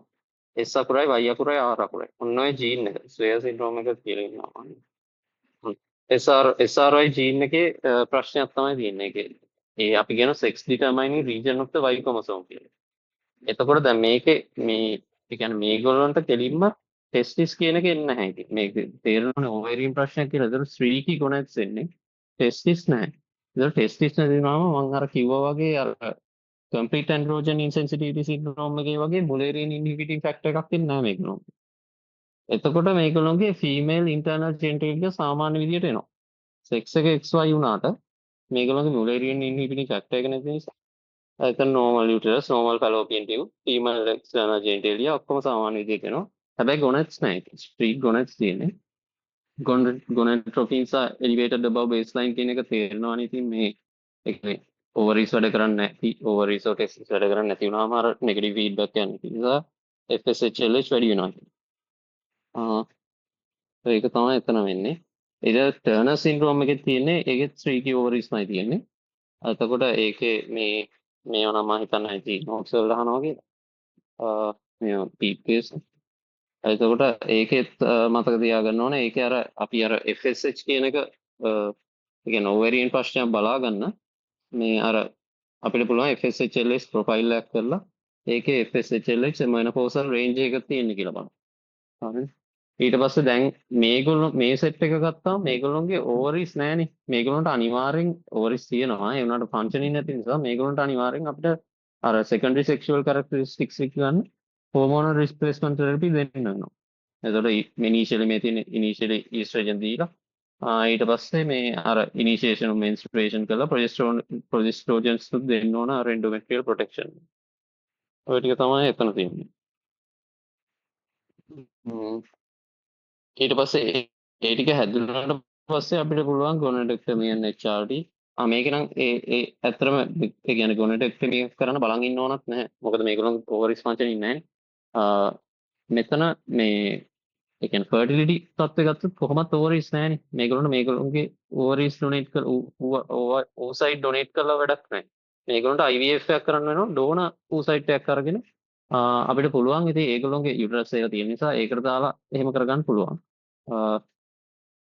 S අකුරයි Y අකුරයි R අකුරයි. ඔන්න ඔය ජීන් එක ස්වයර් සින්ඩ්‍රෝම් එක කියලා ඉන්නවා. SRY ජීන් එකේ ප්‍රශ්නයක් තමයි තියෙන්නේ ඒකේ. ඒ අපි කියන sex determining region of the Y chromosome කියලා. එතකොට දැන් මේකේ මේ ඒ කියන්නේ මේගොල්ලන්ට කෙලින්ම testis කියන එක එන්නේ නැහැ ඉතින්. මේක තේරෙනවනේ ovarian ප්‍රශ්නයක් කියලා. ඒතර streaky gonads එන්නේ. testis නැහැ. ඒතර testis නැතිවම මම අර කිව්වා වගේ අර complete androgen insensitivity syndrome එකේ වගේ Mullerian inhibiting factor එකක් තියෙන්නේ නැහැ මේගොල්ලෝ. එතකොට මේගොල්ලෝගේ female internal genitalia සාමාන්‍ය විදියට එනවා. sex එක XY වුණාට මේගොල්ලෝගේ Mullerian inhibiting factor එක නැති නිසා ඒක normal uterus, normal fallopian tube, female external genitalia ඔක්කොම සාමාන්‍ය විදියට එනවා. හැබැයි gonads නැහැ. streak gonads තියෙන්නේ. gonadotropins are elevated above baseline කියන එක තේරෙනවනේ ඉතින් මේ ඒ කියන්නේ ඕවරීස් වැඩ කරන්නේ නැති ඕවරීස් ටෙස්ටිස් වැඩ කරන්නේ නැති වුණාම අර නෙගටිව් ෆීඩ්බැක් යන නිසා FSHLH වැඩි වෙනවා. ඒක තමයි එතන වෙන්නේ. ඊට ටර්නර් සින්ඩ්‍රෝම් එකේ තියෙන්නේ ඒකෙත් 3 key ඕවරීස්මයි තියෙන්නේ. එතකොට ඒකේ මේව නම් මම හිතන්නේ ඇති නෝට්ස් වල අහනවා කියලා. මේ පීප්ස්. එතකොට ඒකෙත් මතක තියාගන්න ඕනේ ඒකේ අර අපි අර FSH කියන එක කියන්නේ ඕවරියන් ප්‍රශ්නයක් බලා ගන්න මේ අර අපිට පුළුවන් FSHLS ප්‍රොෆයිල් එකක් කරලා ඒකේ FSHLS menopause රේන්ජ් එකක් තියෙන කියලා බලන්න. හරිද? ඊට පස්සේ දැන් මේගොල්ලෝ මේ සෙට් එක ගත්තාම මේගොල්ලෝගේ ඕවරිස් නැහැනේ. මේගොල්ලන්ට අනිවාර්යෙන් ඕවරිස් තියෙනවා. ඒ වුණාට ෆන්ක්ෂනින් නැති නිසා මේගොල්ලන්ට අනිවාර්යෙන් අපිට අර secondary sexual characteristics එක ගන්න hormonal replacement therapy දෙන්න වෙනවා. එතකොට ඉනිෂියලි මේ තියෙන ඉනිෂියලි ඊස්ට්‍රජන් දීලා ඊට පස්සේ මේ අර ඉනිෂියේෂන් මෙන්ස්ට්‍රේෂන් කරලා ප්‍රොජෙස්ටරෝජන්ස් දෙන්න ඕන අර එන්ඩෝමෙට්‍රියල් ප්‍රොටෙක්ෂන්. ඔය ටික තමයි එතන තියෙන්නේ. ඊට පස්සේ ඒ ටික හැදුනාට පස්සේ අපිට පුළුවන් ගොනඩෙක්ටමි and HRT. මේක නම් ඒ ඇත්තටම ඒ කියන්නේ ගොනඩෙක්ටමි කරන්න බලන් ඉන්න ඕනත් නැහැ. මොකද මේගොල්ලෝ ඕවරිස් ෆන්ක්ෂන් ඉන්නේ නැහැ. මෙතන මේ ඒ කියන්නේ ෆර්ටිලිටි තත්ත්වය ගත්තොත් කොහොමත් ඕවරිස් නැහැනේ. මේගොල්ලන්ගේ ඕවරිස් ඩොනේට් කර ඕසයිට් ඩොනේට් කරලා වැඩක් නැහැ. මේගොල්ලන්ට IVF එකක් කරන්න වෙනවා ඩෝන ඕසයිට් එකක් අරගෙන අපිට පුළුවන් ඉතින් ඒගොල්ලෝගේ යුටරස් එක තියෙන නිසා ඒකට දාලා එහෙම කරගන්න පුළුවන්.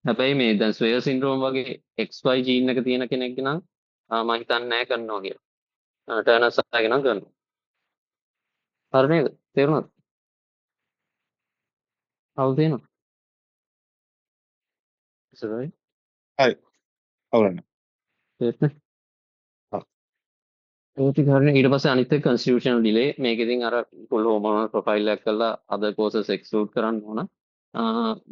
හැබැයි මේ දැන් ස්වේර් සින්ඩ්‍රෝම් වගේ XY ජීන් එක තියෙන කෙනෙක් නම් මම හිතන්නේ නැහැ කරනවා කියලා. ටර්නර්ස් ආගෙන නම් කරනවා. හරි නේද? තේරුණාද? අවුල් තියෙනවා. ඉස්සරහයි. හරි. අවුලන්න. තේරුණා? ඒක හරිනේ. ඊට පස්සේ අනිත් එක කන්ස්ටිටියුෂනල් ඩිලේ. මේක ඉතින් අර ෆුල් හෝමෝනල් ප්‍රොෆයිල් එකක් කරලා අදර් කෝසස් එක්ස්ක්ලූඩ් කරන්න ඕන.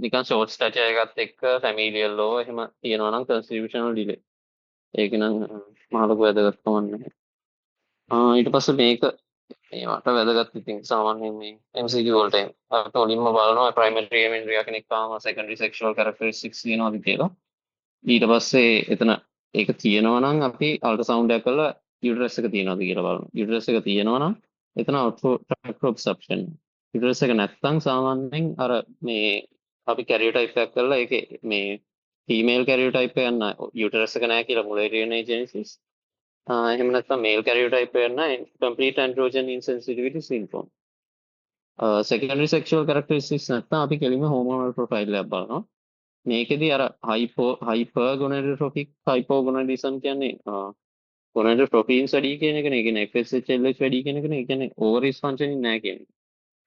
නිකන් ෂෝට් ස්ටැචර් එකත් එක්ක ෆැමිලියල් ලෝ එහෙම තියෙනවා නම් කන්ස්ටිටියුෂනල් ඩිලේ. ඒක නම් මහ ලොකු වැදගත්කමක් නැහැ. ඊට පස්සේ මේක මේවට වැදගත් ඉතින් සාමාන්‍යයෙන් මේ MCQ වලට අපිට ඔලින්ම බලනවා ප්‍රයිමරි එමෙන්රියා කෙනෙක් ආවම සෙකන්ඩරි සෙක්ෂුවල් කැරක්ටරිස්ටික්ස් තියෙනවද කියලා. ඊට පස්සේ එතන ඒක තියෙනවා නම් අපි අල්ට්‍රාසවුන්ඩ් එකක් කරලා යුටරස් එක තියෙනවද කියලා බලනවා. යුටරස් එක තියෙනවා නම් එතන අවුට්‍රොප්සප්ෂන්. යුටරස් එක නැත්නම් සාමාන්‍යයෙන් අර මේ අපි කැරියර් ටයිප් එකක් කරලා ඒකේ මේ ෆීමේල් කැරියර් ටයිප් එක යන යුටරස් එක නැහැ කියලා මුලේරියන් ජෙනසිස්. එහෙම නැත්නම් මේල් කැරියර් ටයිප් එක යන complete androgen insensitivity syndrome. secondary sexual characteristics නැත්නම් අපි කෙලින්ම hormonal profile එකක් බලනවා. මේකෙදි අර hypergonadotrophic hypogonadism කියන්නේ gonadotropins වැඩි කියන එකනේ. ඒ කියන්නේ FSHLH වැඩි කියන එකනේ. ඒ කියන්නේ ovaries functioning නැහැ කියන්නේ.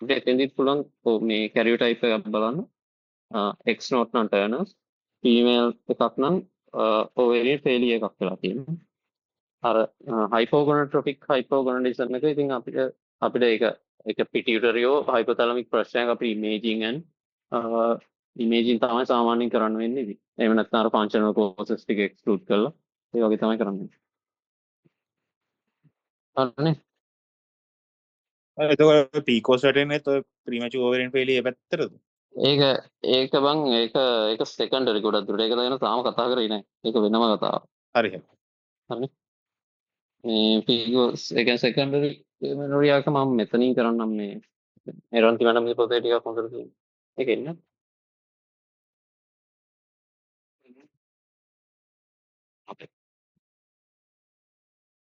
අපිට එතෙන්දිත් පුළුවන් මේ කැරියර් ටයිප් එකක් බලන්න. X not නම් Turners, female එකක් නම් ovarian failure එකක් වෙලා තියෙනවා. අර hypogonadotrophic hypogonadism එක ඉතින් අපිට ඒක pituitary hypothalamic ප්‍රශ්නයක් අපි ඉමේජින් තමයි සාමාන්‍යයෙන් කරන්න වෙන්නේ ඉතින්. එහෙම නැත්නම් අර functional causes ටික exclude කරලා ඒ වගේ තමයි කරන්නේ. හරිනේ. එතකොට පීකෝස් වැටෙන්නේ ඔය ප්‍රීමැචුර් ඕවරියන් ෆේලියර් පැත්තටද? ඒක බං ඒක සෙකන්ඩරි ගොඩක් දුරට. ඒක දැන් තාම කතා කරේ නෑ. ඒක වෙනම කතාවක්. හරි හරි. හරිනේ. මේ පීකෝස් ඒ කියන්නේ සෙකන්ඩරි මෙනෝරියා එක මම මෙතනින් කරන්නම් මේ එරන්ති මැඩම් මේ පොතේ ටිකක් හොඳට තියෙනවා. ඒක එන්න.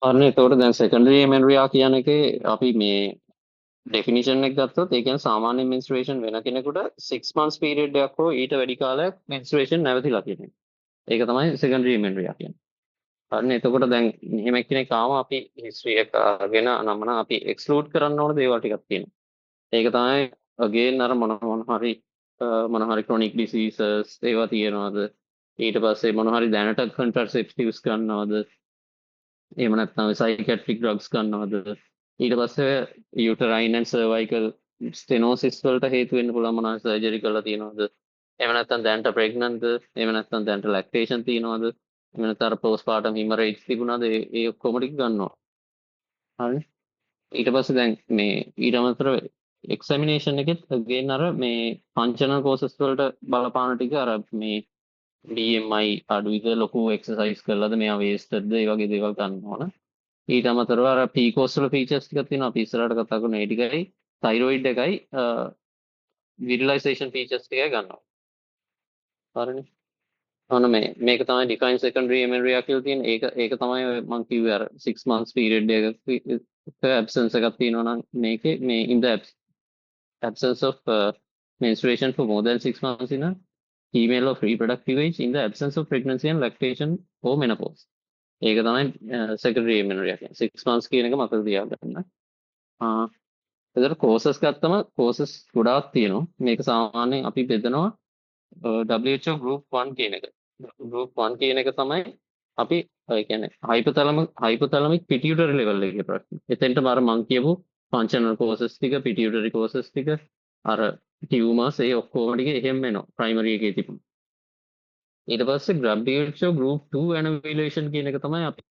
හරිනේ. එතකොට දැන් සෙකන්ඩරි මෙනෝරියා කියන එකේ අපි මේ ඩෙෆිනිෂන් එක ගත්තොත් ඒ කියන්නේ සාමාන්‍ය මෙන්ස්ට්‍රේෂන් වෙන කෙනෙකුට 6 months period එකක් හෝ ඊට වැඩි කාලයක් මෙන්ස්ට්‍රේෂන් නැවතිලා තියෙනවා. ඒක තමයි සෙකන්ඩරි මෙනෝරියා කියන්නේ. හරිනේ. එතකොට දැන් මෙහෙම කෙනෙක් ආවම අපි හිස්ටරි එක අරගෙන නම්මන අපි එක්ස්ක්ලූඩ් කරන්න ඕන දේවල් ටිකක් තියෙනවා. ඒක තමයි again අර මොන හරි chronic diseases ඒවා තියෙනවද? ඊට පස්සේ මොන හරි දැනට contraceptives ගන්නවද? එහෙම නැත්නම් psychiatric drugs ගන්නවද? ඊට පස්සේ uterine and cervical stenosis වලට හේතු වෙන්න පුළුවන් මොන හරි surgery කරලා තියෙනවද? එහෙම නැත්නම් දැනට pregnant ද? එහෙම නැත්නම් දැනට lactation තියෙනවද? එහෙම නැත්නම් postpartum hemorrhage තිබුණාද? ඒ ඔක්කොම ටික ගන්නවා. හරි. ඊට පස්සේ දැන් මේ ඊට අමතරව examination එකෙත් again අර මේ functional causes වලට බලපාන ටික අර මේ BMI අඩුයිද ලොකු exercise කළාද මෙයා wasted ද ඒ වගේ දේවල් ගන්න ඕන. ඊට අමතරව අර PCOS වල ෆීචර්ස් ටිකක් තියෙනවා අපි ඉස්සරහට කතා කරන ඒ ටිකයි තයිරොයිඩ් එකයි විරලයිසේෂන් ෆීචර්ස් ටිකයි ගන්නවා හරිනේ අන්න මේක තමයි ඩිෆයින් සෙකන්ඩරි එමෙරියා කියලා තියෙන ඒක තමයි ඔය මම කිව්වේ අර 6 months period එක absence එකක් තියෙනවා නම් මේකේ මේ in the absence of menstruation for more than 6 months in a female of reproductive age in the absence of pregnancy and lactation or menopause ඒක තමයි secondary amenorrhea කියන්නේ 6 months කියන එක මතක තියාගන්න. එතකොට courses ගත්තම courses ගොඩාක් තියෙනවා. මේක සාමාන්‍යයෙන් අපි බෙදනවා WHO group 1 කියන එක. group 1 කියන එක තමයි අපි ඒ කියන්නේ hypothalamic pituitary level එකේ ප්‍රශ්න. එතෙන්ට මම කියපු functional courses ටික pituitary courses ටික අර tumors ඒ ඔක්කොම ටික එහෙම වෙනවා primary එකේ තිබුණා. ඊට පස්සේ WHO group 2 anovulation කියන එක තමයි අපි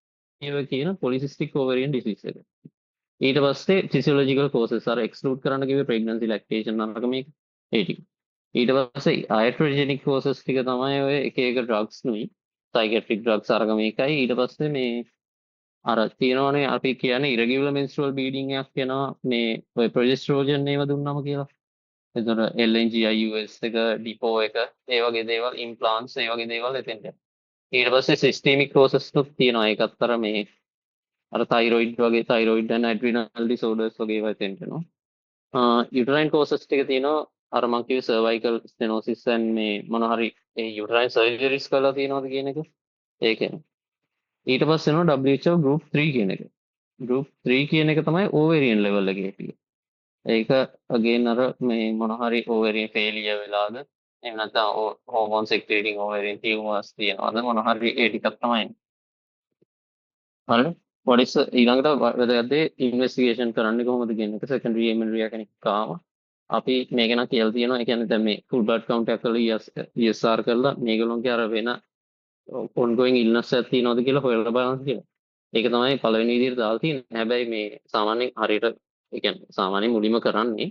කියන polycystic ovarian disease එක. ඊට පස්සේ physiological causes අර exclude කරන්න කිව්වේ pregnancy lactation අරක මේක ඒ ටික. ඊට පස්සේ iatrogenic causes ටික තමයි ඔය එක එක drugs නුයි psychiatric drugs අරක මේකයි. ඊට පස්සේ මේ අර තියෙනවනේ අපි කියන්නේ irregular menstrual bleeding එකක් වෙනවා මේ ඔය progesterone ඒව දුන්නම කියලා. එතකොට LNGIUS එක ඩිපෝ එක ඒ වගේ දේවල් ඉම්ප්ලාන්ට්ස් ඒ වගේ දේවල් එතෙන්ට ඊට පස්සේ සිස්ටීමික් ප්‍රොසෙස් තුක් තියෙනවා ඒකත් අතර මේ අර තයිරොයිඩ් වගේ තයිරොයිඩ් and adrenal disorders වගේ ඒවා එතෙන්ට එනවා යුටරයින් කෝසස් ටික තියෙනවා අර මං කිව්වේ cervical stenosis and මේ මොන හරි ඒ යුටරයින් සර්ජරිස් කරලා තියෙනවද කියන එක ඒක එනවා ඊට පස්සේ එනවා WHO group 3 කියන එක group 3 කියන එක තමයි ovarian level එකේ හිටියේ ඒක again අර මේ මොන හරි ovarian failure වෙලාද එහෙම නැත්නම් hormone secreting ovarian tumors තියෙනවද මොන හරි ඒ ටිකක් තමයි හරිද what is ඊළඟට වැදගත් දේ investigation කරන්නේ කොහොමද කියන එක secondary amenorrhea කෙනෙක් කාම අපි මේක නම් කියලා තියෙනවා ඒ කියන්නේ දැන් මේ full blood count එක කරලා ESR කරලා මේගොල්ලෝන්ගේ අර වෙන ongoing illness එකක් තියෙනවද කියලා හොයලා බලන්න කියලා ඒක තමයි පළවෙනි විදිහට දාලා තියෙන්නේ හැබැයි මේ සාමාන්‍යයෙන් හරියට ඒ කියන්නේ සාමාන්‍යයෙන් මුලින්ම කරන්නේ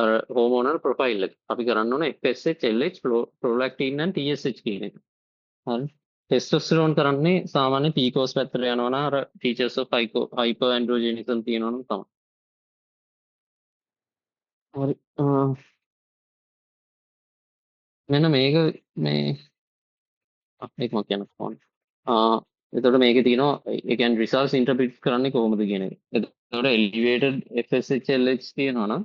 අර hormonal profile එක. අපි කරන්න ඕනේ FSH, LH, prolactin and TSH කියන එක. හරි. testosterone කරන්නේ සාමාන්‍ය PCOS පැත්තට යනවා නම් අර features of hyperandrogenism තියෙනවා නම් තමයි. හරි. මෙන්න මේක මේ මේක මම කියන්න ඕනේ. එතකොට මේකේ තියෙනවා ඒ කියන්නේ results interpret කරන්නේ කොහොමද කියන එක. එතකොට elevated FSH, LH තියෙනවා නම්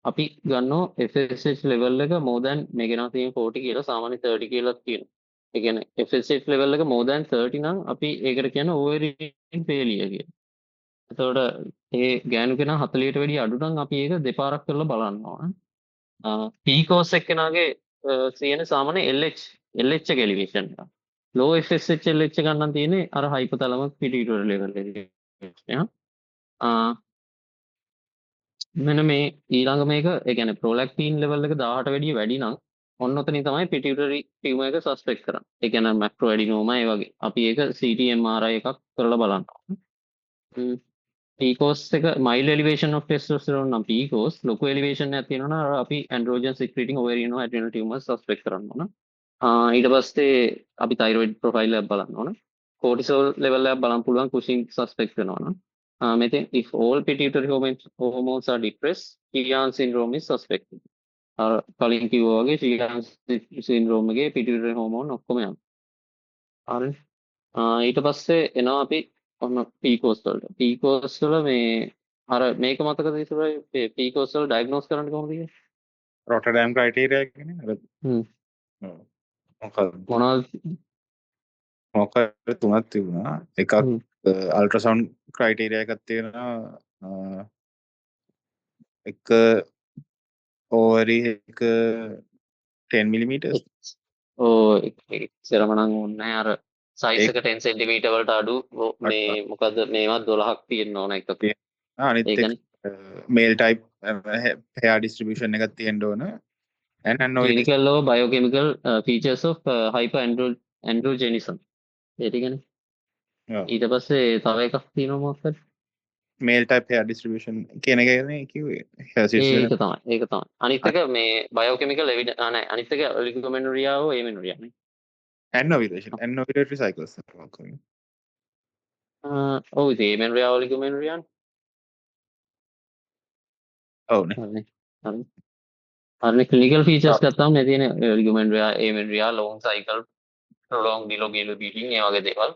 අපි ගන්නවා FSH level එක more than මේක නම් තියෙන 40 කියලා සාමාන්‍ය 30 කියලා තියෙනවා. ඒ කියන්නේ FSH level එක more than 30 නම් අපි ඒකට කියන ovarian failure කියලා. එතකොට ඒ ගෑනු කෙනා 40ට වැඩිය අඩු නම් අපි ඒක දෙපාරක් කරලා බලන්න ඕන. PCOS එක්කෙනාගේ තියෙන සාමාන්‍ය LH එක elevation එක. low FSH LH ගන්න තියෙන්නේ අර hypothalamus pituitary level එකේ. මෙන්න මේ ඊළඟ මේක ඒ කියන්නේ prolactin level එක 18 වැඩිය වැඩි නම් ඔන්න ඔතනින් තමයි pituitary tumor එක suspect කරන්නේ. ඒ කියන්නේ macroadenoma ඒ වගේ. අපි ඒක CT MRI එකක් කරලා බලන්න ඕනේ. PCOS එක mild elevation of testosterone නම් PCOS ලොකු elevation එකක් තියෙනවා නම් අපි androgen secreting ovarian or adrenal tumors suspect කරන්න ඕන. ඊට පස්සේ අපි thyroid profile එකක් බලන්න ඕන. cortisol level එකක් බලන්න පුළුවන් Cushing suspect වෙනවා නම්. if all pituitary hormones are depressed, Sheehan syndrome is suspected. කලින් කිව්වා වගේ Sheehan syndrome එකේ pituitary hormone ඔක්කොම යනවා. හරි. ඊට පස්සේ එනවා අපි ඔන්න PCOS වලට. PCOS වල මේ අර මේක මතකද ඉතින් PCOS වල diagnose කරන්න කොහොමද කියන්නේ? Rotterdam criteria කියන්නේ අර මොකක්ද තුනක් තිබුණා. එකක් අල්ට්‍රාසවුන්ඩ් ක්‍රයිටීරියා එකක් තියෙනවා එක ඕවරි එක 10 මිලිමීටර්ස් ඉතරම නම් ඕනේ අර සයිස් එක 10 සෙන්ටිමීටර් වලට අඩු මේ මොකද මේවා 12ක් තියෙන්න ඕන එකක් අනිත් එක මේල් ටයිප් hair distribution එකක් තියෙන්න ඕන clinical or biochemical features of hyperandrogenism ඒ ටිකනේ ඊට පස්සේ තව එකක් තියෙනවා මොකක්ද මේල් ටයිප් hair distribution කියන එක නේ කිව්වේ ඒක තමයි අනිත් එක මේ biochemical evidence නෑ අනිත් එක oligomenorrhea හෝ amenorrhea නේ anovulatory cycles ඔව් ඉතින් ඒමෙන්රියා ඔලිගොමෙන්රියානේ. ඔවුනේ. හරිනේ. හරි. හරිනේ ක්ලිනිකල් ෆීචර්ස් ගත්තාම මේ තියෙන ඔලිගොමෙන්රියා ඒමෙන්රියා ලොන් සයිකල් ප්‍රොලොන්ග් ඩිලොගියුලබිලිටි ඒ වගේ දේවල්.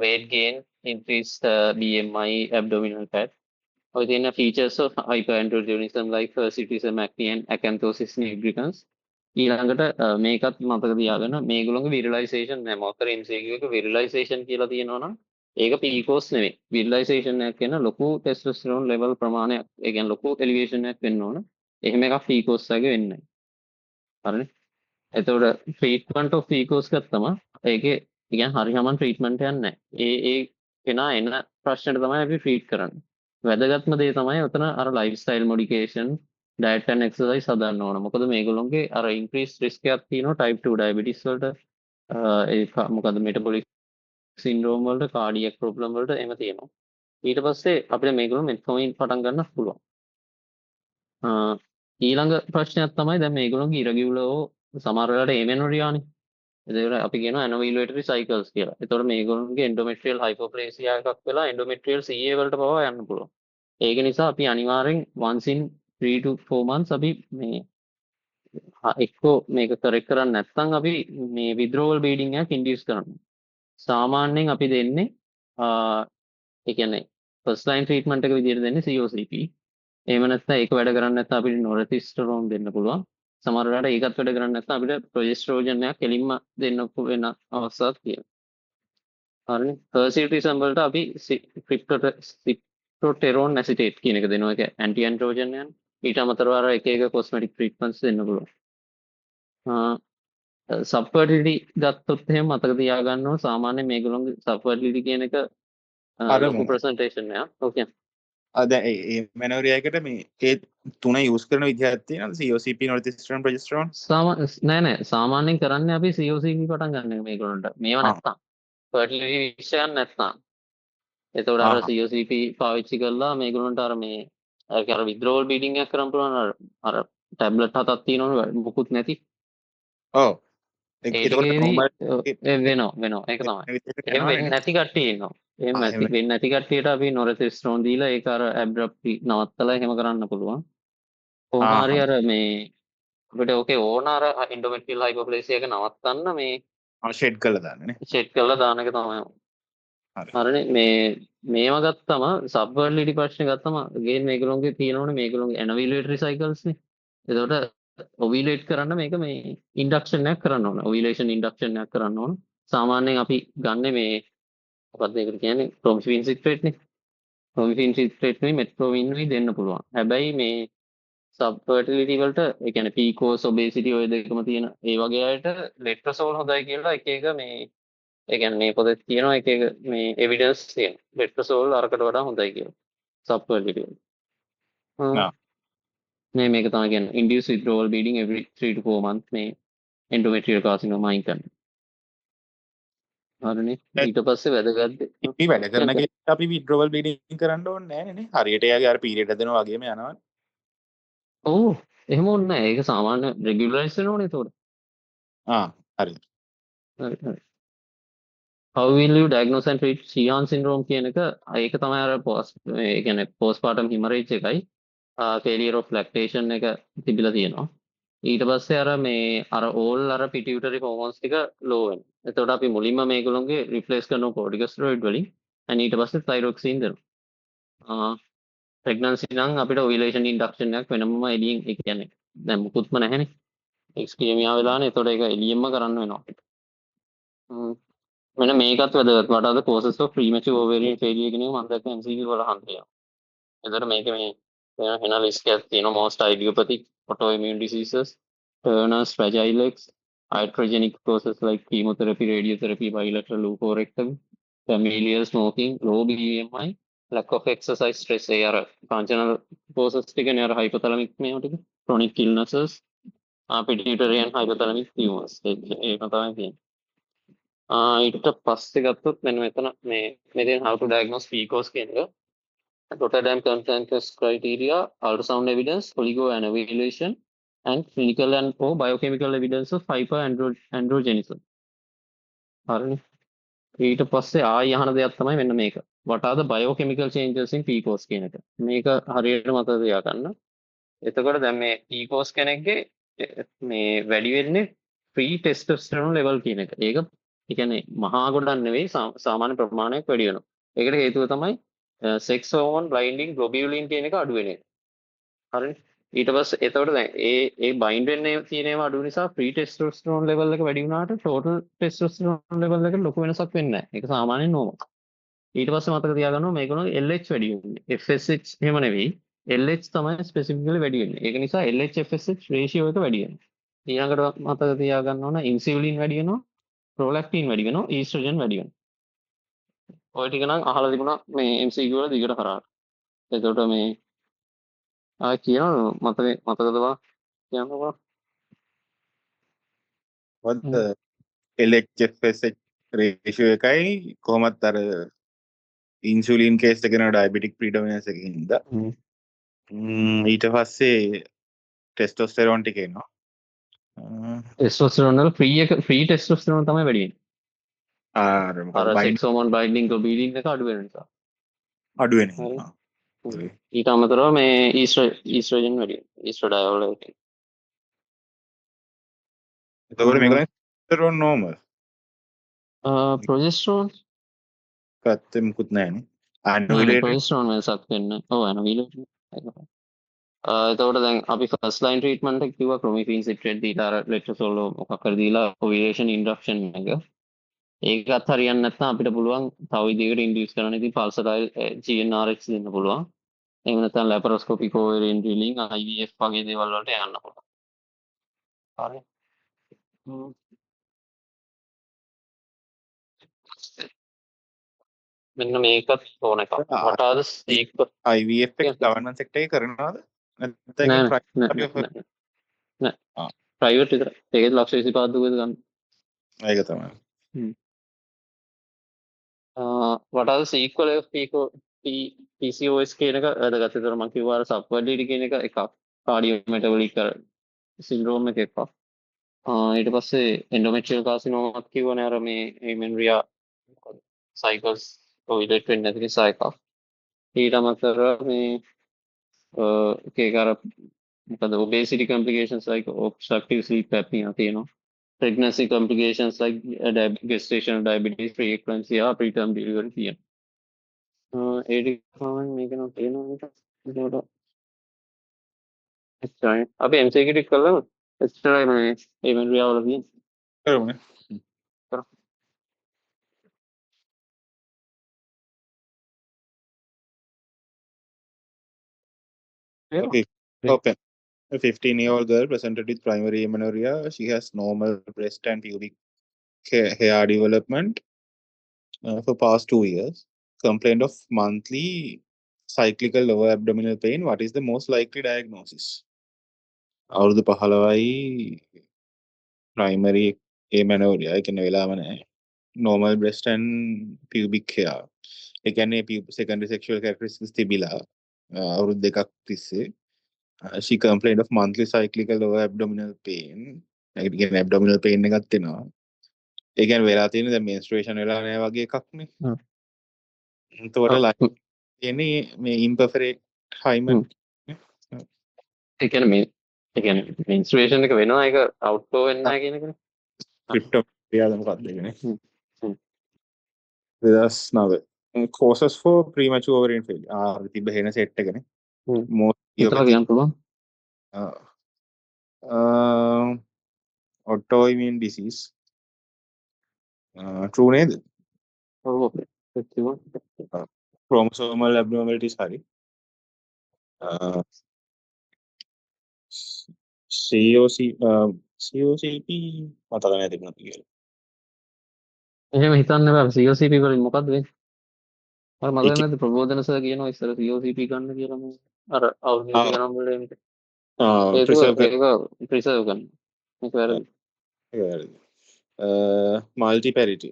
weight gain, increased BMI, abdominal fat. ඔය තියෙන features of hyperandrogenism like hirsutism, acne and acanthosis nigricans. ඊළඟට මේකත් මතක තියාගන්න මේගොල්ලෝගේ virilization නෑ මොකද MCQ එක virilization කියලා තියෙනවා නම් ඒක PCOS නෙවෙයි virilization එකක් කියන ලොකු testosterone level ප්‍රමාණයක් ඒ කියන්නේ ලොකු elevation එකක් වෙන්න ඕන එහෙම එකක් PCOS එකේ වෙන්නේ නැහැ හරිනේ එතකොට treatment of PCOS ගත්තම ඒකේ කියන්නේ හරි හැමන් treatment එකක් නැහැ ඒ කෙනා එන ප්‍රශ්නෙට තමයි අපි treat කරන්නේ වැදගත්ම දේ තමයි උතන අර lifestyle modification diet and exercise හදන්න ඕන. මොකද මේගොල්ලොන්ගේ අර increased risk එකක් තියෙනවා type 2 diabetes වලට මොකද metabolic syndrome වලට cardiac problem වලට එහෙම තියෙනවා. ඊට පස්සේ අපිට මේගොල්ලෝ metformin පටන් ගන්න පුළුවන්. ඊළඟ ප්‍රශ්නයක් තමයි දැන් මේගොල්ලොන්ගේ irregular සමහර වෙලාවට amenorrheaනේ. ඒකට අපි කියනවා anovulatory cycles කියලා. ඒතකොට මේගොල්ලොන්ගේ endometrial hyperplasia එකක් වෙලා endometrial CA වලට පවා යන්න පුළුවන්. ඒක නිසා අපි අනිවාර්යෙන් once in 3 to 4 months අපි මේ එක්කෝ මේක කරෙක්ට් කරන්නේ නැත්නම් අපි මේ withdrawal bleeding එකක් induce කරනවා. සාමාන්‍යයෙන් අපි දෙන්නේ ඒ කියන්නේ first line treatment එක විදිහට දෙන්නේ COCP. එහෙම නැත්නම් ඒක වැඩ කරන්නේ නැත්නම් අපිට norethistron දෙන්න පුළුවන්. සමහර වෙලාවට ඒකත් වැඩ කරන්නේ නැත්නම් අපිට progesterone එකක් කෙලින්ම දෙන්න වෙන අවස්ථාවක් තියෙනවා. හරිනේ. hirsutism වලට අපි cryptosterone acetate කියන එක දෙනවා. ඒක anti androgen යන. ඊට අමතරව අර එක එක cosmetic treatments දෙන්න පුළුවන්. subfertility ගත්තොත් එහෙම මතක තියාගන්න ඕන සාමාන්‍ය මේගොල්ලෝගේ subfertility කියන එක ලොකු presentation එකක්. ඕකේ. දැන් ඒ මෙනෝරියා එකට මේ ඒ තුන යූස් කරන විදිහක් තියෙනවද COCP norethistron progesterone නෑ සාමාන්‍යයෙන් කරන්නේ අපි COCP පටන් ගන්න එක මේගොල්ලන්ට. මේවා නැත්තම්. fertility විෂයන් නැත්තම්. එතකොට අර COCP පාවිච්චි කරලා මේගොල්ලන්ට අර මේ අර withdrawal bleeding එකක් කරන්න පුළුවන් අර ටැබ්ලට් හතක් තියෙනවනේ මුකුත් නැති. ඔව්. එතකොට වෙනවා ඒක තමයි. එහෙම වෙන්නේ නැති කට්ටිය ඉන්නවා. එහෙම වෙන්නේ නැති කට්ටියට අපි norethistron දීලා ඒක අර abruptly නවත්තලා එහෙම කරන්න පුළුවන්. කොහොම හරි අර මේ අපිට ඕකේ ඕන අර endometrial hyperplasia එක නවත්තන්න මේ ෂෙඩ් කරලා දාන්නනේ. ෂෙඩ් කරලා දාන එක තමයි. හරිනේ මේ මේවා ගත්තම subfertility ප්‍රශ්නේ ගත්තම again මේගොල්ලෝගේ තියෙනවනේ මේගොල්ලෝගේ anovulatory cycles නේ. එතකොට ovulate කරන්න මේක මේ induction එකක් කරන්න ඕන. ovulation induction එකක් කරන්න ඕන. සාමාන්‍යයෙන් අපි ගන්න මේ මොකක්ද ඒකට කියන්නේ promethazine citrate නේ. promethazine citrate නෙවෙයි metformin නෙවෙයි දෙන්න පුළුවන්. හැබැයි මේ subfertility වලට ඒ කියන්නේ PCOS obesity ඔය දෙකම තියෙන ඒ වගේ අයට letrozole හොඳයි කියලා එක එක මේ ඒ කියන්නේ මේ පොතේ තියෙනවා එක එක මේ evidence තියෙනවා. letrozole අරකට වඩා හොඳයි කියලා. subfertility වලට. මේක තමයි කියන්නේ induce withdrawal bleeding every 3 to 4 months මේ endometrial carcinoma අයින් කරන්න. හරිනේ. ඊට පස්සේ වැදගත් ඉතින් වැඩ කරන කෙනෙක් අපි withdrawal bleeding කරන්න ඕනේ නැහැ නේ. හරියට එයාගේ අර period හදනවා වගේම යනවනේ. ඔව් එහෙම ඕනේ නැහැ. ඒක සාමාන්‍ය regularize වෙනවනේ ඒතකොට. හරි. හරි. How will you diagnose and treat Sheehan syndrome කියන එක ඒක තමයි අර ඒ කියන්නේ postpartum hemorrhage එකයි failure of lactation එක තිබිලා තියෙනවා. ඊට පස්සේ අර මේ අර all අර pituitary hormones ටික low වෙනවා. එතකොට අපි මුලින්ම මේගොල්ලෝගේ replace කරනවා corticosteroid වලින් and ඊට පස්සේ thyroxine දෙනවා. pregnancy නම් අපිට ovulation induction එකක් වෙනමම එළියෙන් ඒ කියන්නේ දැන් මුකුත්ම නැහැනේ. එක්ස්පීරියා වෙලානේ. එතකොට ඒක එළියෙන්ම කරන්න වෙනවා. මෙන්න මේකත් වැදගත්. what are the causes of premature ovarian failure කියන එක මම දැක්ක MCQ වල අහනවා. එතකොට මේක මේ වෙන ලිස්ට් එකක් තියෙනවා most idiopathic autoimmune diseases, Turner's fragile X, iatrogenic causes like chemotherapy, radiotherapy, bilateral leukorectomy, familial smoking, low BMI, lack of exercise, stress, AR, functional causes ටිකනේ අර hypothalamic මේවා ටික, chronic illnesses, pituitary and hypothalamic tumors. ඒක තමයි තියෙන්නේ. ඊට පස්සේ ගත්තොත් මෙන්න මෙතන මේ how to diagnose PCOS කියන එක. Rotterdam consensus criteria, ultrasound evidence, oligoanovulation, and clinical and or biochemical evidence of hyperandrogenism. හරිනේ. ඊට පස්සේ ආයි අහන දෙයක් තමයි මෙන්න මේක. What are the biochemical changes in PCOS කියන එක. මේක හරියට මතක තියාගන්න. එතකොට දැන් මේ PCOS කෙනෙක්ගේ මේ වැඩි වෙන්නේ free testosterone level කියන එක. ඒක ඒ කියන්නේ මහා ගොඩක් නෙවෙයි සාමාන්‍ය ප්‍රමාණයක් වැඩි වෙනවා. ඒකට හේතුව තමයි sex hormone binding globulin කියන එක අඩු වෙන එක. හරිනේ. ඊට පස්සේ එතකොට දැන් ඒ බයින්ඩ් වෙන්නේ තියෙන ඒවා අඩු නිසා free testosterone level එක වැඩි වුණාට total testosterone level එක ලොකු වෙනසක් වෙන්නේ නැහැ. ඒක සාමාන්‍යයෙන් normal. ඊට පස්සේ මතක තියාගන්න මේකන LH වැඩි වෙන්නේ. FSH එහෙම නෙවෙයි. LH තමයි ස්පෙસિෆිකලි වැඩි වෙන්නේ. ඒක නිසා LH FSH රේෂියෝ එක වැඩි වෙනවා. ඊළඟට මතක තියාගන්න ඕන ඉන්සියුලින් වැඩි වෙනවා, ප්‍රොලැක්ටින් වැඩි වෙනවා, ඊස්ට්‍රෝජන් වැඩි වෙනවා. ඔය ටික නම් අහලා තිබුණා මේ MCQ වල දිගට කරාට. එතකොට මේ කියනවා මතකදවා කියන්නකෝ. what the LHFSH ratio එකයි කොහොමත් අර ඉන්සුලින් කේස් එකන ඩයබටික් ප්‍රීඩමිනස් එකකින් හින්දා ඊට පස්සේ ටෙස්ටෝස්ටෙරෝන් ටික එනවා ටෙස්ටෝස්ටෙරෝන් වල ෆ්‍රී ටෙස්ටෝස්ටෙරෝන් තමයි වැඩි වෙන්නේ. අර අර සෙක්ස් හෝමෝන් බයින්ඩින් ග්ලොබියුලින් එක අඩු වෙන නිසා. අඩු වෙන ඊට අමතරව මේ ඊස්ට්‍රෝජන් වැඩි වෙනවා. ඊස්ට්‍රෝඩයෝල් එක. එතකොට මේක ටෙස්ටෝස්ටෙරෝන් නෝමල් ප්‍රොජෙස්ටරෝන් පැත්තේ මුකුත් නැහැනේ නෑ අනුවිලේට ප්‍රොජෙස්ටරෝන් වෙනසක් වෙන්නේ. ඔව් අනවිලේට. එතකොට දැන් අපි ෆස්ට් ලයින් ට්‍රීට්මන්ට් එක කිව්වා ක්‍රොමිෆීන් සිට්‍රේට් දීලා අර ලෙට්‍රසෝල් මොකක් හරි දීලා ඔවියේෂන් ඉන්ඩක්ෂන් එක. ඒකත් හරියන්නේ නැත්නම් අපිට පුළුවන් තව විදිහකට ඉන්ඩියුස් කරන්න ඉතින් පල්සටයිල් GnRH දෙන්න පුළුවන්. එහෙම නැත්නම් ලැපරොස්කෝපික් ඕවරියන් ඩ්‍රිලින් IVF වගේ දේවල් වලට යන්න පුළුවන්. හරි. මෙන්න මේකත් ඕන එකක්. වටාද සීක් IVF එක ගවර්න්මන්ට් සෙක්ටර් එකේ කරනවද නැත්නම් නෑ ඒක ප්‍රයිවට් විතර. ඒකේ ලක්ෂ 25ක් දුකද ගන්න. ඒක තමයි what are the sequel of PCOS කියන එක වැදගත්. ඒතර මම කිව්වා අර සබ්වර්ඩිටි කියන එක එකක්. කාඩියෝමෙටබොලික් සින්ඩ්‍රෝම් එක එකක්. ඊට පස්සේ එන්ඩෝමෙට්‍රියල් කාසිනෝමත් කිව්වනේ අර මේ එමෙන්රියා සයිකල්ස් ඔයිලට් වෙන්නේ නැති නිසා එකක්. ඊට අමතරව මේ ඒක අර මොකද obesity complications like obstructive sleep apnea තියෙනවා. Pregnancy complications like gestational diabetes, preeclampsia, preterm delivery තියෙනවා. ඒ ටික තමයි මේක නම් තියෙනවා නේද? ඒකට එච්චරයි. අපි MCQ ටික කළාම එච්චරයි මේ එමෙන්රියා වල තියෙන්නේ. කරමුනේ okay open a 15-year-old girl presented with primary amenorrhea. She has normal breast and pubic hair development for past 2 years. Complained of monthly cyclical lower abdominal pain. What is the most likely diagnosis? අවුරුදු 15යි primary amenorrhea ඒ කියන්නේ වෙලාම නැහැ. normal breast and pubic hair. ඒ කියන්නේ secondary sexual characteristics තිබිලා අවුරුදු දෙකක් තිස්සේ she complained of monthly cyclical lower abdominal pain. ඒ කියන්නේ abdominal pain එකක් තියෙනවා. ඒ කියන්නේ වෙලා තියෙන දැන් menstruation වෙලා නැහැ වගේ එකක් නේ. එතකොට ලයින් තියෙන්නේ මේ imperforate hymen. ඒ කියන්නේ menstruation එක වෙනවා ඒක outflow වෙන්නේ නැහැ කියන එකනේ. cryptomegalia මොකක්ද කියන්නේ? 2009 causes for premature ovarian failure. තිබ්බ හේන සෙට් එකනේ. හිතලා කියන්න පුළුවන්. autoimmune disease. true නේද? ඔව් chromosomal abnormalities හරි. COCP මතක නැහැ තිබුණා කියලා. එහෙම හිතන්න බෑ. COCP වලින් මොකද්ද වෙන්නේ? අර මතක නැද්ද ප්‍රබෝධන සර් කියනවා ඉස්සර COCP ගන්න කියලා මේ අර අවුරුදු ගණන් වල මේක. ඒක ප්‍රිසර්ව් කරන්න. මේක වැරදි. ඒක වැරදි. multiparity.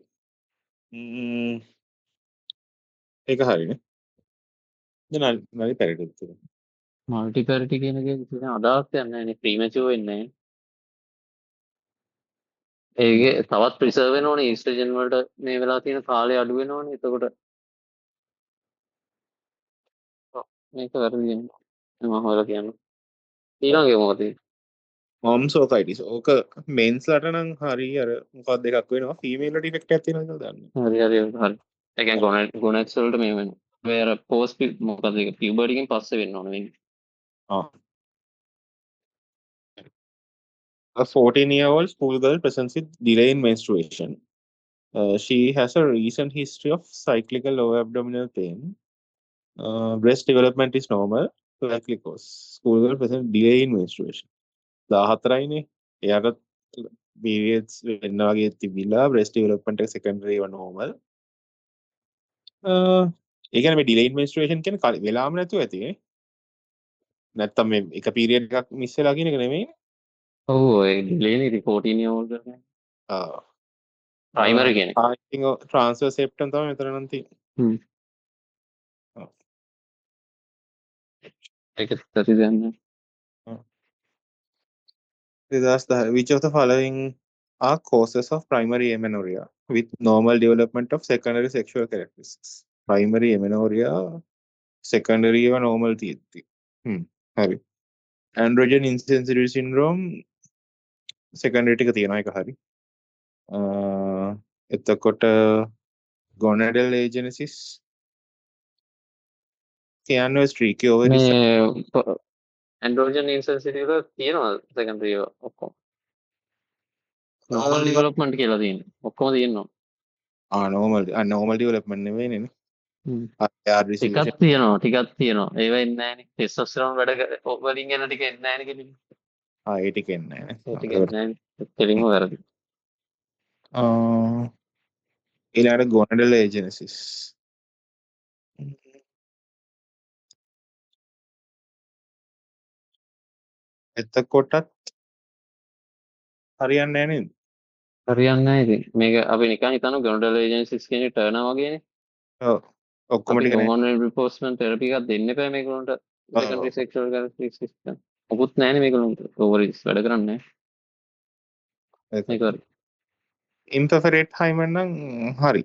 ඒක හරිනේ. දැන් නරි පැරිටි තියෙනවා. මල්ටිපැරිටි කියන එකේ තියෙන අදහසක් නැහැ නේ ප්‍රීමැචුවර් වෙන්නේ නැහැ. ඒගේ තවත් ප්‍රිසර්ව් වෙන්න ඕනේ ඊස්ට්‍රජන් වලට මේ වෙලා තියෙන කාලය අඩු වෙනවනේ එතකොට මේක වැරදි වෙනවා මම හොයලා කියන්න ඊළඟ එක මොකද මොම්සෝකයිටිස් ඕක මෙන්ස්ලට නම් හරි අර මොකක් දෙකක් වෙනවා ෆීමේල්ලට ඉෆෙක්ට් එකක් තියෙනවද කියලා දන්නේ හරි හරි හරි ඒ කියන්නේ ගොනෙට්ස් වලට මේ වෙනවා ඒ අර පෝස්ට් මොකද ඒක පියුබර්ටි එකෙන් පස්සේ වෙන්න ඕනේ වෙන්නේ ආ A 14-year-old schoolgirl presents with delay in menstruation. She has a recent history of cyclical lower abdominal pain. Breast development is normal, likely cause. Schoolgirl presents delay in menstruation. 14යිනේ. එයාට periods වෙන්න වගේ තිබිලා breast development එක secondary එක normal. ඒ කියන්නේ මේ delay in menstruation කියන්නේ වෙලාම නැතුව ඇති නේ. නැත්තම් මේ එක period එකක් මිස් වෙලා කියන එක නෙමෙයි. ඔව් ඒ ඩිලේනේ ඉතින් 14 year old කරන්නේ ආ ප්‍රයිමරි කියන්නේ I think transfer septum තමයි මෙතන නම් තියෙන්නේ. ඒක ඇති දන්නේ 2010 which of the following are causes of primary amenorrhea with normal development of secondary sexual characteristics? Primary amenorrhea secondary ඒවා normal තියෙද්දි. හරි. Androgen insensitivity syndrome secondary ටික තියෙනවා ඒක හරි. එතකොට gonadal agenesis කියන්නේ streaky ovaries මේ ඇන්ඩ්‍රෝජන් ඉන්සෙන්සිටිව් එක තියෙනවා සෙකන්ඩරි ඔක්කොම normal development කියලා තියෙනවා ඔක්කොම තියෙනවා normal development නෙවෙයිනේ නේ. ටිකක් තියෙනවා ඒවා එන්නේ නැහනේ ටෙස්ටොස්ටෙරෝන් වැඩ වලින් එන ටික එන්නේ නැහනේ කෙලින් ඒ ටික එන්නේ ඒ නැහැ ටික එන්නේ නැහනේ කෙලින්ම වැරදි ඊළඟට gonadal agenesis එතකොටත් හරියන්නේ නැහැ නේද? හරියන්නේ නැහැ ඉතින් මේක අපි නිකන් හිතනවා ගොනඩල් ඒජන්සිස් කියන්නේ ටර්නර් වගේනේ ඔව් ඔක්කොම අපි ටික නෑ. හෝමෝනල් රිපෝස්මන්ට් තෙරපි එකක් දෙන්න එපා මේගොල්ලන්ට සෙකන්ඩරි සෙක්ෂුවල් කැරක්ටරිස්ටික්ස් එක මොකුත් නැහැනේ මේගොල්ලන්ට ඕවරිස් වැඩ කරන්නේ නැහැ මේක හරි ඉම්පර්ෆරේට් හයිමන් නම් හරි.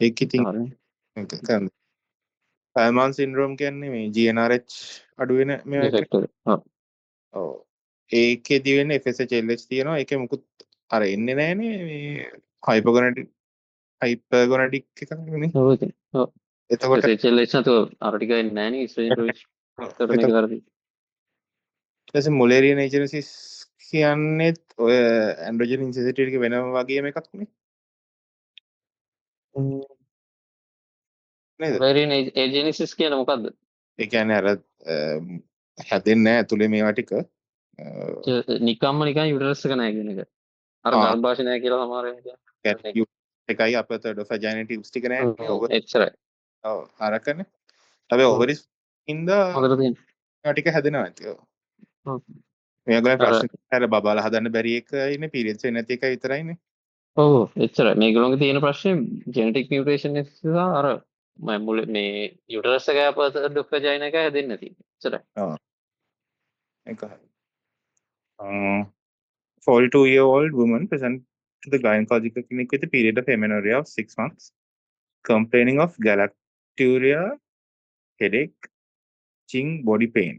ඒක ඉතින් හරි කරන්න. Kallmann syndrome කියන්නේ මේ GnRH අඩු වෙන මේවා එක. ඩිෆෙක්ට් එක ඔව්. ඒකෙදි වෙන්නේ FSH LH තියෙනවා. ඒකේ මුකුත් අර එන්නේ නැහනේ මේ hypergonadic එකක් නෙමෙයි. ඔව් ඉතින් ඔව් එතකොට SHLH නැතුව අර ටික එන්නේ නැහනේ ඉස්ට්‍රජන් ටොයිස් ඒකට මේක වැරදි ඊට මුලේරියන් ඒජනසිස් කියන්නේත් ඔය ඇන්ඩ්‍රෝජන් ඉන්සෙන්සිටිවිටි එක වෙනම වගේම එකක් නේ. නේද? මුලේරියන් ඒජෙනිසිස් කියන්නේ මොකද්ද ඒ කියන්නේ අර හැදෙන්නේ නැහැ ඇතුලේ මේවා ටික. නිකම්ම නිකන් යුටරස් එක නැහැ කියන එක අර ගර්භාෂය නැහැ කියලා සමහර වෙලාවට එකයි අපතට vagina tubes ටික නැහැ. එච්චරයි ඔව් අරකනේ. හැබැයි ovaries ඉඳලා මොකද තියෙන්නේ ඒවා ටික හැදෙනවා ඇති. ඔව්. ඔව්. මේගොල්ලන් අර ප්‍රශ්න අර බබාලා හදන්න බැරි එකයිනේ periods වෙන්නේ නැති එකයි විතරයිනේ. ඔව් එච්චරයි මේගොල්ලන්ගේ තියෙන ප්‍රශ්නේ ජෙනටික් මියුටේෂන් නිසා අර මේ යුටරස් එක අපතට වජයින එක හැදෙන්නේ නැති එච්චරයි ඔව්. ඒක හරි. 42-year-old woman present to the gynecological clinic with a period of amenorrhea of 6 months, complaining of galacturia, headache, itching, body pain.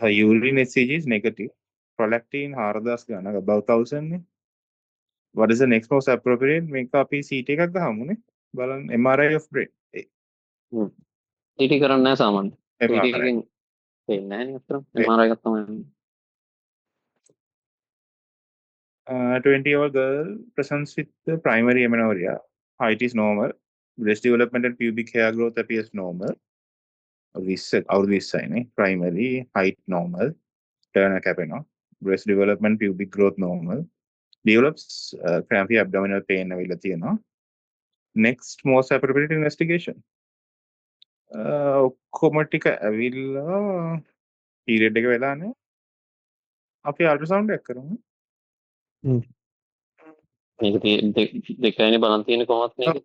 Her urine HCG is negative. Prolactin 4000 ගණන් above 1000 නේ. What is the next most appropriate? මේක අපි CT එකක් ගහමුනේ. බලන්න MRI of brain. ඊටි කරන්නේ නැහැ සාමාන්‍ය MRI. ඊටි එකෙන් වෙන්නේ නැහැ නේ අතන MRI එකක් තමයි 20-year-old girl presents with the primary amenorrhea. Height is normal. Breast development and pubic hair growth appears normal. අවුරුදු 20යි නේ. Primary height normal. Turner කැපෙනවා. Breast development pubic growth normal. Develops crampy abdominal pain ඇවිල්ලා තියෙනවා. Next most appropriate investigation. ඔක්කොම ටික ඇවිල්ලා period එක වෙලා නැහැ. අපි අල්ට්‍රාසවුන්ඩ් එකක් කරමු. මේක දෙකයිනේ බලන් තියෙන කොහොමත් මේක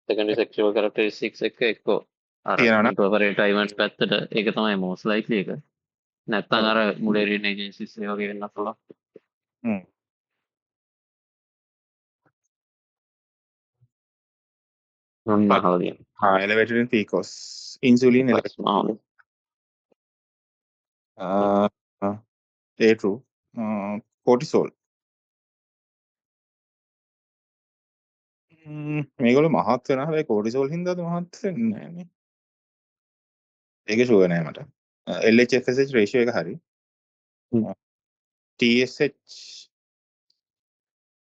සෙකන්ඩරි සෙක්ෂුවල් කැරක්ටරිස්ටික්ස් එක එක්කෝ අර තියෙනවනේ. ඉන්කෝපරේට් අයිවන්ට් පැත්තට ඒක තමයි most likely එක නැත්නම් අර මුලේරියන් ඒජන්සිස් ඒ වගේ වෙන්නත් පුළුවන් මම අහලා තියෙනවා. elevated in PCOS. Insulin elevated. පස් මාළු. True. Cortisol. මේගොල්ලෝ මහත් වෙනවා. හැබැයි cortisol හින්දාද මහත් වෙන්නේ නැහැ. ඒක ෂුවර් නෑ මට. LH-FSH රේෂියෝ එක හරි. TSH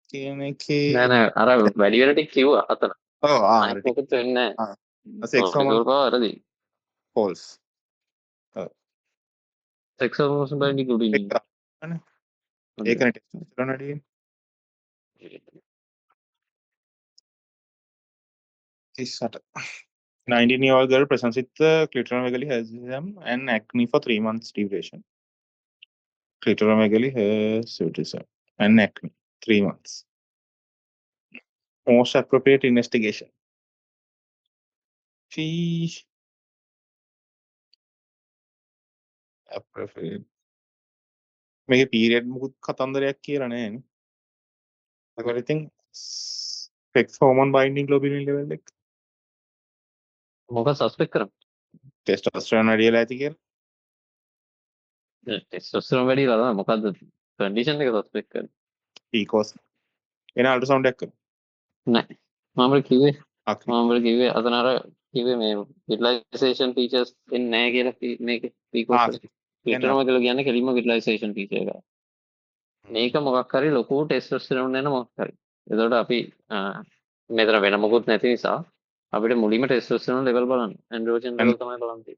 කියන එකේ නෑ අර වැඩි වෙන ටික කිව්වා අතන. ඔව් අනිත් මොකුත් වෙන්නේ නැහැ. sex hormone වැරදි. false. sex hormones binding ගොඩින්. ඒකනේ ටෙස්ටෝස්ටෙරෝන් වැඩි වෙන්නේ. 19-year-old girl presents with clitoromegaly, hirsutism, and acne for 3 months duration. Clitoromegaly, hirsutism, and acne, 3 months. Most appropriate investigation. Sheesh. Appropriate. මේකේ period මුකුත් කතන්දරයක් කියලා නැහැ. Everything sex hormone binding globulin level එක. මොකක් සස්පෙක්ට් කරන්නේ? testosterone වැඩි වෙලා ඇති කියලා. ටෙස්ටෝස්ටෙරෝන් වැඩි වෙලා තමයි මොකද්ද කන්ඩිෂන් එක සස්පෙක්ට් කරන්නේ? PCOS. එන අල්ට්‍රාසවුන්ඩ් එකක් කරමු. නෑ. මම කිව්වේ acne. මම කිව්වේ අතන අර කිව්වේ මේ විටලයිසේෂන් ෆීචර්ස් එන්නේ නැහැ කියලා මේකේ පීකෝස් එකේ. ක්ලිටරම කියලා කියන්නේ කෙලින්ම විටලයිසේෂන් ෆීචර් එක. මේක මොකක් හරි ලොකු ටෙස්ටෝස්ටෙරෝන් එන මොකක් හරි. එතකොට අපි මෙතන වෙන මොකුත් නැති නිසා අපිට මුලින්ම ටෙස්ටෝස්ටෙරෝන් ලෙවල් බලන්න. ඇන්ඩ්‍රෝජන් ලෙවල් තමයි බලන්න තියෙන්නේ.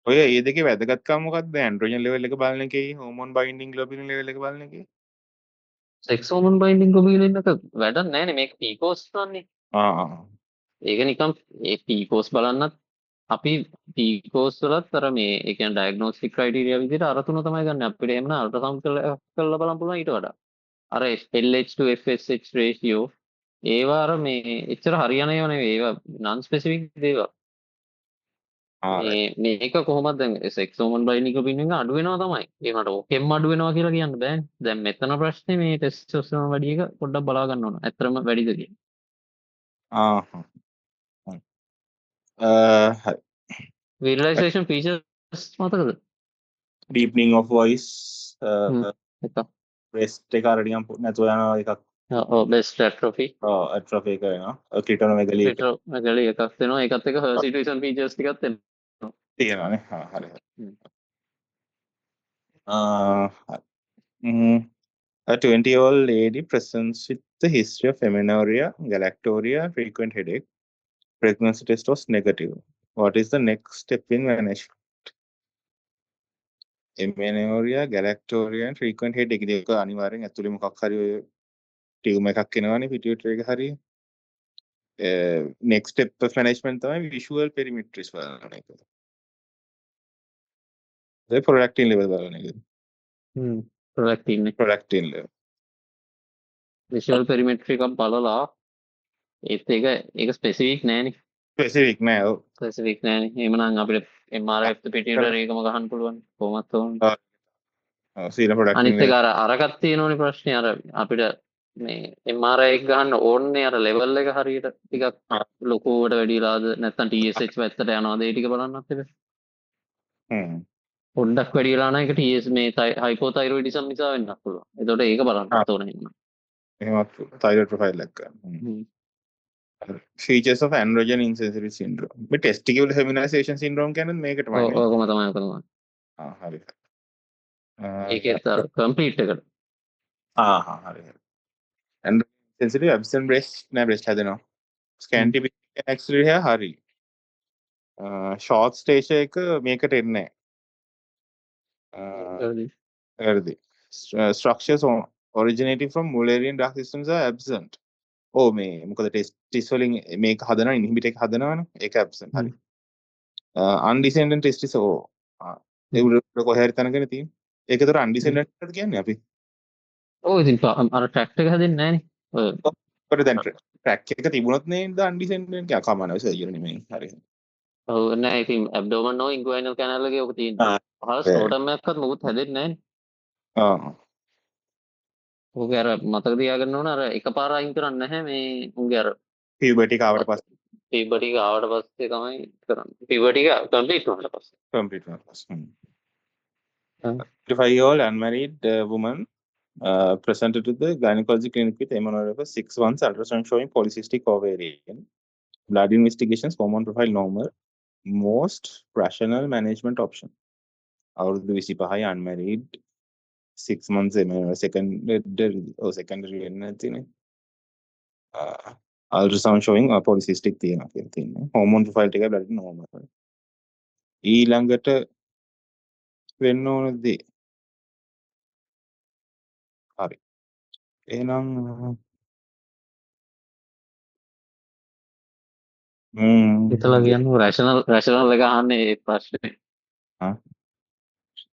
ඔය ඒ දෙකේ වැදගත්කම මොකක්ද? ඇන්ඩ්‍රෝජන් ලෙවල් එක බලන එකේ හෝමෝන් බයින්ඩින් ග්ලොබින් ලෙවල් එක බලන එකේ. සෙක්ස් හෝමෝන් බයින්ඩින් ග්ලොබියුලින් එක වැඩක් නැහැනේ මේක පීකෝස් ගන්නේ. ඒක නිකන් ඒ පීකෝස් බලන්නත් අපි පීකෝස් වලත් අර මේ ඒ කියන්නේ ඩයග්නොස්ටික් ක්‍රයිටීරියා විදිහට අර තුන තමයි ගන්න. අපිට එහෙම නා අල්ට්‍රාසවුන්ඩ් කරලා බලන්න පුළුවන් ඊට වඩා. අර LH to FSH රේෂියෝ ඒවා අර මේ එච්චර හරියන ඒවා නෙවෙයි. ඒවා non specific දේවල්. මේක කොහොමද දැන් සෙක්ස් හෝමෝන් බයින්ඩින් ග්ලොබින් එක අඩු වෙනවා තමයි. ඒකට ඕකෙම අඩු වෙනවා කියලා කියන්න බෑනේ. දැන් මෙතන ප්‍රශ්නේ මේ ටෙස්ටෝස්ටෙරෝන් වැඩි එක පොඩ්ඩක් බලා ගන්න ඕන. ඇත්තටම වැඩිද කියලා. හරි. විරලයිසේෂන් ෆීචර්ස් මතකද? deepening of voice එක. breast එක අර නිකන් නැතුව යනවා එකක්. ඔව් බෙස්ට් ඇට්‍රොෆි. atrophy එක වෙනවා. clitoromegaly එක මෙගලි එකක් වෙනවා. ඒකත් එක හර්සිටේෂන් ෆීචර්ස් ටිකක් තියෙනවා. තියෙනවානේ. හරි. A 20-year-old lady presents with the history of amenorrhea, galactorrhea, frequent headache. Pregnancy test was negative. What is the next step in management? amenorrhea, galactorrhea, and frequent headache. ඒක අනිවාර්යෙන් ඇතුලේ මොකක් හරි ඔය ටියුමර් එකක් එනවනේ පිටියුටරි එක හරිය. next step of management තමයි visual perimetries බලන එක. ඒ prolactin level බලන එක. prolactin level. visual perimetry එකක් බලලා ඒත් ඒක ස්පෙસિෆික් නෑනේ. ස්පෙસિෆික් නෑ. ඔව්. ස්පෙસિෆික් නෑනේ. එහෙමනම් අපිට MRI පිටියුටරි එකම ගහන්න පුළුවන්. කොහොමත් ඕනේ. සීල prolactin අනිත් එක අරකට තියෙනෝනේ ප්‍රශ්නේ අර අපිට මේ MRI එක ගන්න ඕනේ අර ලෙවල් එක හරියට ටිකක් ලොකුවට වැඩිලාද නැත්නම් TSH පැත්තට යනවාද ඒ ටික බලන්නත් එපා. පොඩ්ඩක් වැඩි වෙලා නම් ඒක TS මේ හයිපෝතයිරොයිඩිසම් නිසා වෙන්නත් පුළුවන්. ඒතකොට ඒක බලන්නත් ඕනේ එහෙනම්. එහෙමත් thyroid profile එක ගන්න. features of androgen insensitivity syndrome. මේ testicular feminization syndrome කියන්නේ මේකටමයි නේ. ඔකම තමයි. හරි. ඒකත් අර කම්ප්ලීට් එකට. හරි. androgen sensitive absent breast නෑ breast හැදෙනවා. scanty axillary hair හරි. short station එක මේකට එන්නේ නැහැ. හරිද? structures originating from Mullerian duct systems are absent. මේ මොකද ටෙස්ටිස් වලින් මේක හදනවා ඉන්හිබිටර් එක හදනවනේ ඒක ඇබ්සන්ට් හරි. අන්ඩිසෙන්ඩන්ට් ටෙස්ටිස් ඒ උඩ කොහේ හරි තැනකනේ තියෙන්නේ. ඒකතර අන්ඩිසෙන්ඩන්ට් එකද කියන්නේ අපි. ඉතින් අර ට්‍රැක්ට් එක හැදෙන්නේ නැහනේ. ඔය දැන් ට්‍රැක් එක තිබුණොත් නේද අන්ඩිසෙන්ඩන්ට් එක කමනවා සර්ජරි නෙමෙයි. හරි. නෑ ඉතින් ඇබ්ඩෝමන් නෝ ඉන්ගුයිනල් කැනල් එකේ ඔක තියෙනවා. අහල ස්ක්‍රෝටම් එකක්වත් මොකුත් හැදෙන්නේ නැහනේ. ඔහුගේ අර මතක තියාගන්න ඕන අර එකපාර අයින් කරන්නේ නැහැ මේ උන්ගේ අර පියුබර්ටි එක ආවට පස්සේ puberty එක ආවට පස්සේ තමයි කරන්නේ puberty එක complete වුණාට පස්සේ. complete වෙනවා පස්සේ. හ්ම්. 35-year-old unmarried woman presented to the gynecology clinic with amenorrhea for 6 months, ultrasound showing polycystic ovarian, blood investigations, hormone profile normal, most rational management option. අවුරුදු 25 unmarried 6 months secondary වෙන්නේ නැතිනේ. ultrasound showing polycystic තියෙනවා කියලා තියෙනවා. hormone profile ටික blood normal. ඊළඟට වෙන්න ඕන දේ. හරි. එහෙනම් හිතලා කියන්නේ රැෂනල් එක අහන්නේ ඒ ප්‍රශ්නේ.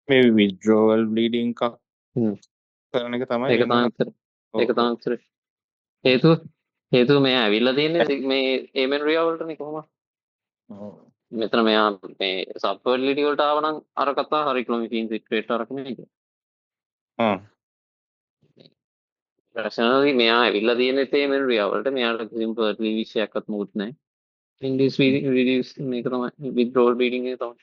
මේ withdrawal bleeding එකක් හ්ම්. කරන එක තමයි ඒක තමයි උත්තර. ඒක තමයි උත්තරේ. හේතුව මෙයා ඇවිල්ලා තියෙන්නේ මේ ඒමෙන්රියා වලටනේ කොහොමද? මෙතන මෙයා මේ සබ්ෆර්ටිලිටි වලට ආව නම් අර කතා හරි ක්ලොමිෆීන් සිට්‍රේට් අරක නෙමෙයි. රැෂනලි මෙයා ඇවිල්ලා තියෙන්නේ ඒමෙන්රියා වලට මෙයාට කිසිම ෆර්ටිලිටි විෂයක්වත් මොකුත් නැහැ. ඉන්ඩියස් රිඩියුස් මේක තමයි withdrawal bleeding එක තමයි.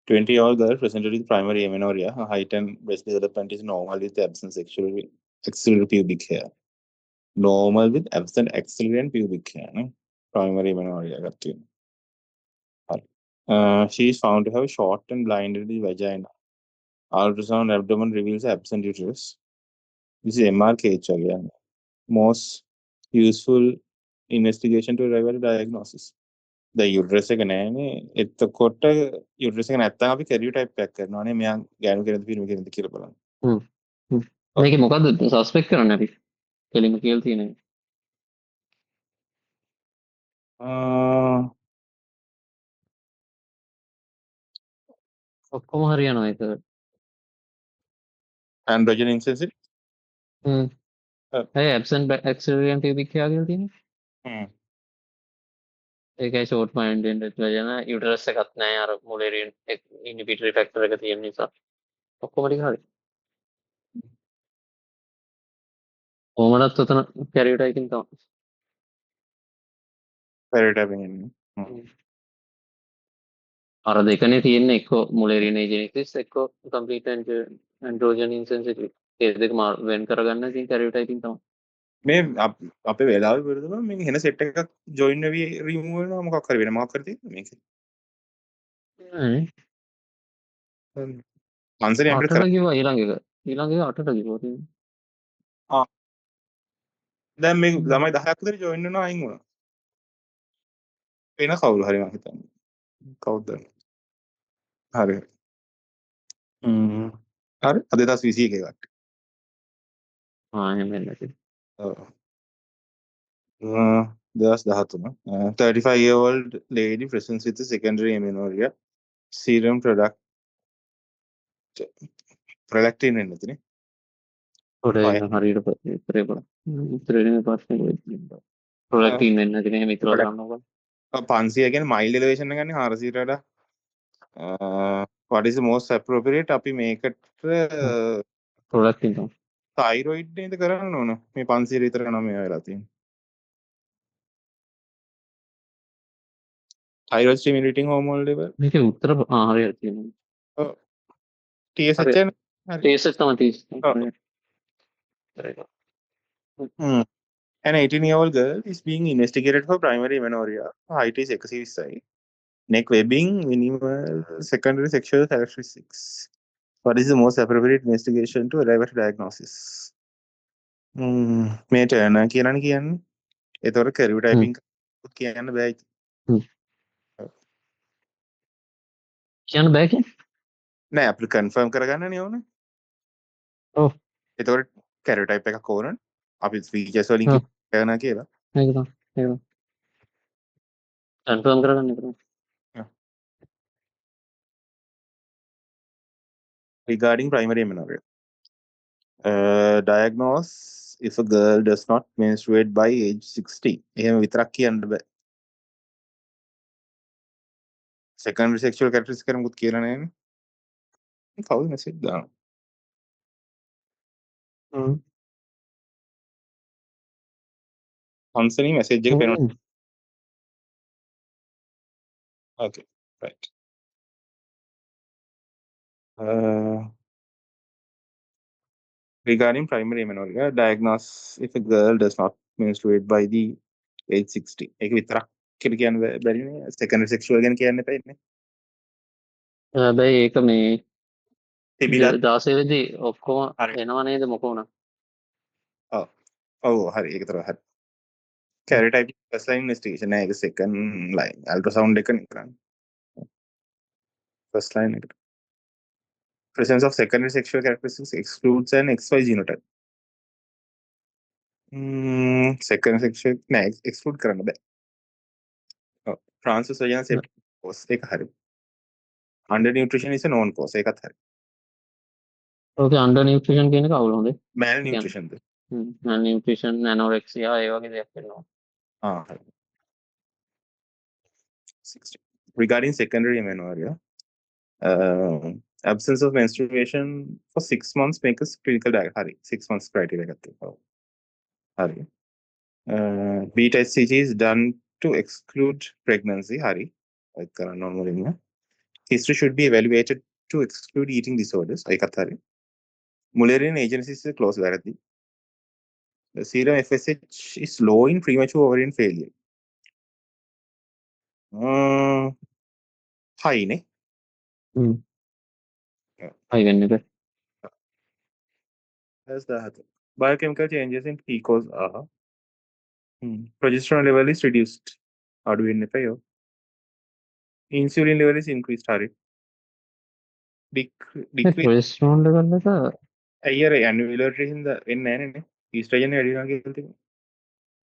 20-year-old girl presented with primary amenorrhea. Her height and breast development is normal with absent axillary pubic hair. Normal with absent axillary and pubic hair. No? Primary amenorrhea. She is found to have short and blinded vagina. Ultrasound abdomen reveals absent uterus. This is MRKH again. Most useful investigation to arrive at a diagnosis. The uterus එක නෑනේ. එතකොට uterus එක නැත්තම් අපි karyotype එකක් කරනවානේ. මෙයා ගෑනු කෙනෙක්ද පිරිමි කෙනෙක්ද කියලා බලන්න. හ්ම්. මේකේ මොකද්ද සස්පෙක්ට් කරන්නේ අපි? කෙලින්ම කියලා තියෙනවා. ඔක්කොම හරියනවා ඒක. androgen insensitive. ඇයි ඇබ්සන්ට් ඇක්සිලරි and pubic hair කියලා තියෙන්නේ? ඒකයි ෂෝට් මයින්ඩ් වජන යුටරස් එකක් නැහැ අර මුලේරියන් ඉන්හිබිටරි ෆැක්ටර් එක තියෙන නිසා. ඔක්කොම ටික හරි. කොහොමදත් උතන කැරියටයිකින් තමයි. karyotype එකෙන්. අර දෙකනේ තියෙන්නේ එක්කෝ මුලේරියන් ඒජෙනෙසිස් එක්කෝ කම්ප්ලීට් ඇන්ඩ්‍රෝජන් ඉන්සෙන්සිටිවිටි. ඒ දෙක වෙන් කරගන්න තියෙන කැරියටයිකින් තමයි. මේ අපේ වෙලාවෙ විරුදව මේ හෙන සෙට් එකක් join වෙවි remove වෙනවා මොකක් හරි වෙන මොකක් හරි තියෙනවද මේකේ? නෑ. අන්සරේ අපිට අටට කිව්වා ඊළඟ එක. ඊළඟ එක අටට කිව්වා තියෙන්නේ. දැන් මේ ළමයි 10ක් විතර join වෙනවා අයින් වුණා. වෙන කවුරු හරි මම හිතන්නේ. කවුද දන්නේ? හරි. හරි. අද 2021 එකක්. එහෙම වෙන්න ඇති. ඔව්. 2013. 35-year-old lady presents with a secondary amenorrhea. Serum prolactin වෙන්නේද නේ? පොඩ හරියට උත්තරේ බලන්න. උත්තරේ ප්‍රශ්නේ වෙන්නේ. ප්‍රොඩක්ටින් වෙන්න ඇති නේ මෙතන ගන්න ඕක. 500 කියන්නේ මයිල් එලිවේෂන් එක ගන්නේ 400ට වඩා. what is the most appropriate අපි මේකට ප්‍රොඩක්ටින් තමයි. thyroid නේද කරන්න ඕන. මේ 500 විතර නම් මේ වෙලා තියෙන්නේ. thyroid stimulating hormone level. මේකේ උත්තර හරියට තියෙනවා. ඔව්. TSH එක TSH තමයි තියෙන්නේ. An 18-year-old girl is being investigated for primary amenorrhea. Height is 120. Neck webbing, minimal secondary sexual characteristics. What is the most appropriate investigation to arrive at diagnosis? මේ Turner කියලානේ කියන්නේ. ඒතකොට කැරියෝටයිපින් කියන්න බෑ. කියන්න බෑ කියන්නේ? නෑ අපිට කන්ෆර්ම් කරගන්නනේ ඕනේ. ඔව්. ඒතකොට කැරියෝටයිප් එකක් ඕනනේ. අපි ෆීචර්ස් වලින් කියනවා කියලා. ඒක තමයි. ඒක. කන්ෆර්ම් කරගන්න එක තමයි. Regarding primary amenorrhea. Diagnose if a girl does not menstruate by age 60. එහෙම විතරක් කියන්න බෑ. Secondary sexual characteristics කරමුත් කියලා නෑනේ. කවුද මෙසේජ් දානවා? හ්ම්. හංසනී මැසේජ් එක පේනවා. හ්ම්. Okay, right. Uh, regarding primary amenorrhea, diagnose if a girl does not menstruate by the age 60. ඒක විතරක් කියලා කියන්න බැරිනේ. secondary sexual ගැන කියන්න එපා ඉන්නේ. හැබැයි ඒක මේ තිබිලා 16 වෙදි ඔක්කොම හරි. එනවා නේද මොකෝ උනා? ඔව්. ඔව් හරි ඒක තමයි හරි. Karyotype first line investigation නෑ ඒක second line. ultrasound එක නේ කරන්නේ. First line එකට. Presence of secondary sexual characteristics excludes an XY genotype. Secondary sexual නෑ exclude කරන්න බෑ. ඔව්. Francis Oyan septic cause ඒක හරි. Undernutrition is a known cause ඒකත් හරි. ඕකේ අන්ඩර් නියුට්‍රිෂන් කියන එක අවුල් හොඳේ. Malnutrition ද? මල් නියුට්‍රිෂන් ඇනොරෙක්සියා ඒ වගේ දෙයක් වෙනවා. හරි. 60. Regarding secondary amenorrhea, absence of menstruation for 6 months makes us clinical diagnosis. Hari, 6 months criteria ගත්තේ. ඔව්. හරි. Beta HCG is done to exclude pregnancy. Hari. ඒක කරන්න ඕන මුලින්ම. History should be evaluated to exclude eating disorders. ඒකත් හරි. Mullerian agency is close වැරදි. The serum FSH is low in premature ovarian failure. High නේ. හ්ම්. Yeah. හයි වෙන්න එක. That's that. Biochemical changes in PCOS are progesterone level is reduced. අඩු වෙන්න එපා යෝ. Insulin level is increased. හරි. Decrease. ප්‍රොජෙස්ටරෝන් ලෙවල් එක අයියර annularity හින්දා වෙන්නේ නැහැ නේ. estrogen වැඩි වෙනවා කියලා තිබුණා.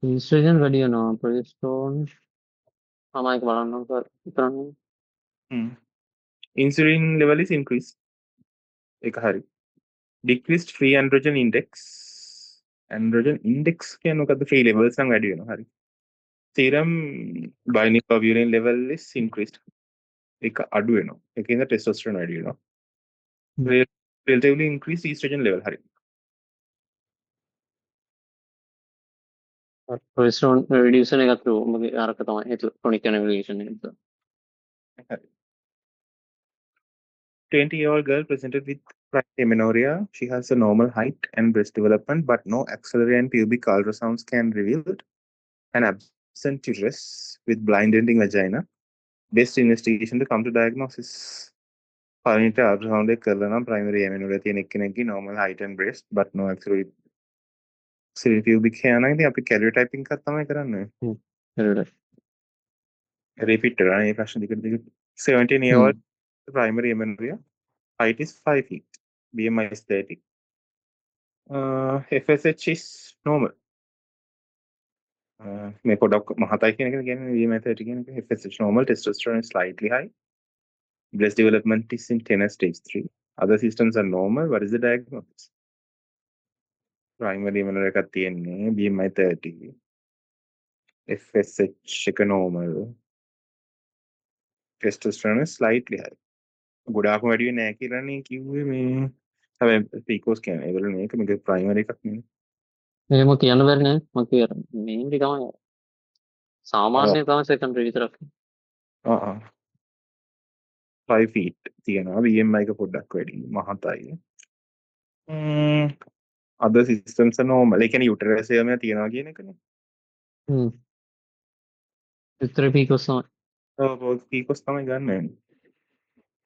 ඊස්ට්‍රජන් වැඩි වෙනවා. ප්‍රොජෙස්ටරෝන් මම ඒක බලන්න කරන්නේ. Insulin level is increased. ඒක හරි. Decreased free androgen index. Androgen index කියන්නේ මොකද්ද? free levels නම් වැඩි වෙනවා. හරි. Serum binding globulin level is increased. ඒක අඩු වෙනවා. ඒකෙන්ද testosterone වැඩි වෙනවා. Relatively increased estrogen level. හරි. ප්‍රොජෙස්ටරෝන් රිඩියුෂන් එකක් තු මගේ අරක තමයි ඒක ක්‍රොනික් ඇනබිලේෂන් එක. 20-year-old girl presented with primary amenorrhea. She has a normal height and breast development, but no axillary and pubic ultrasounds can reveal an absent uterus with blind ending vagina. Best investigation to come to diagnosis. පළවෙනිට ultrasound එක කරලා නම් primary amenorrhea තියෙන එක්කෙනෙක්ගේ normal height and breast, but no axillary pubic hair නම් ඉතින් අපි karyotyping එකක් තමයි කරන්නේ. Repeat කරා මේ ප්‍රශ්න දෙකට 17-year-old primary amenorrhea. Height is 5 feet. BMI is 30. FSH is normal. මේ පොඩක් මහතයි කියන එක කියන්නේ BMI 30 කියන එක. FSH normal, testosterone is slightly high. Breast development is in tenor stage 3. Other systems are normal. What is the diagnosis? Primary amenorrhea එකක් තියෙන්නේ BMI 30. FSH එක normal. Testosterone is slightly high. ගොඩාක්ම වැඩි වෙන්නේ නැහැ කියලානේ කිව්වේ මේ. හැබැයි PCOS කියන්නේ ඒවල මේක primary එකක් නෙමෙයි. එහෙම කියන්න බැරි නෑ. මම කියර මේන්ලි තමයි සාමාන්‍ය තමයි සෙකන්ඩරි විතරක්. 5 feet තියෙනවා. BMI එක පොඩ්ඩක් වැඩි. මහතයි. other systems are normal. ඒ කියන්නේ uterus එකම තියෙනවා කියන එකනේ. විතර පීකොස් තමයි. ඔව් PCOS තමයි ගන්න.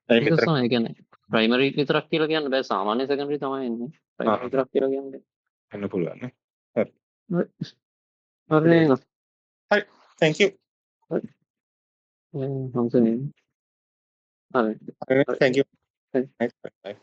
පීකොස් තමයි. ඒ කියන්නේ ප්‍රයිමරි විතරක් කියලා කියන්න බෑ. සාමාන්‍ය සෙකන්ඩරි තමයි එන්නේ. ප්‍රයිමරි විතරක් කියලා කියන්නේ. ගන්න පුළුවන් නේ. හරි නේද? හරි. Thank you. හම්සනේ. හරි. Thank you. Bye.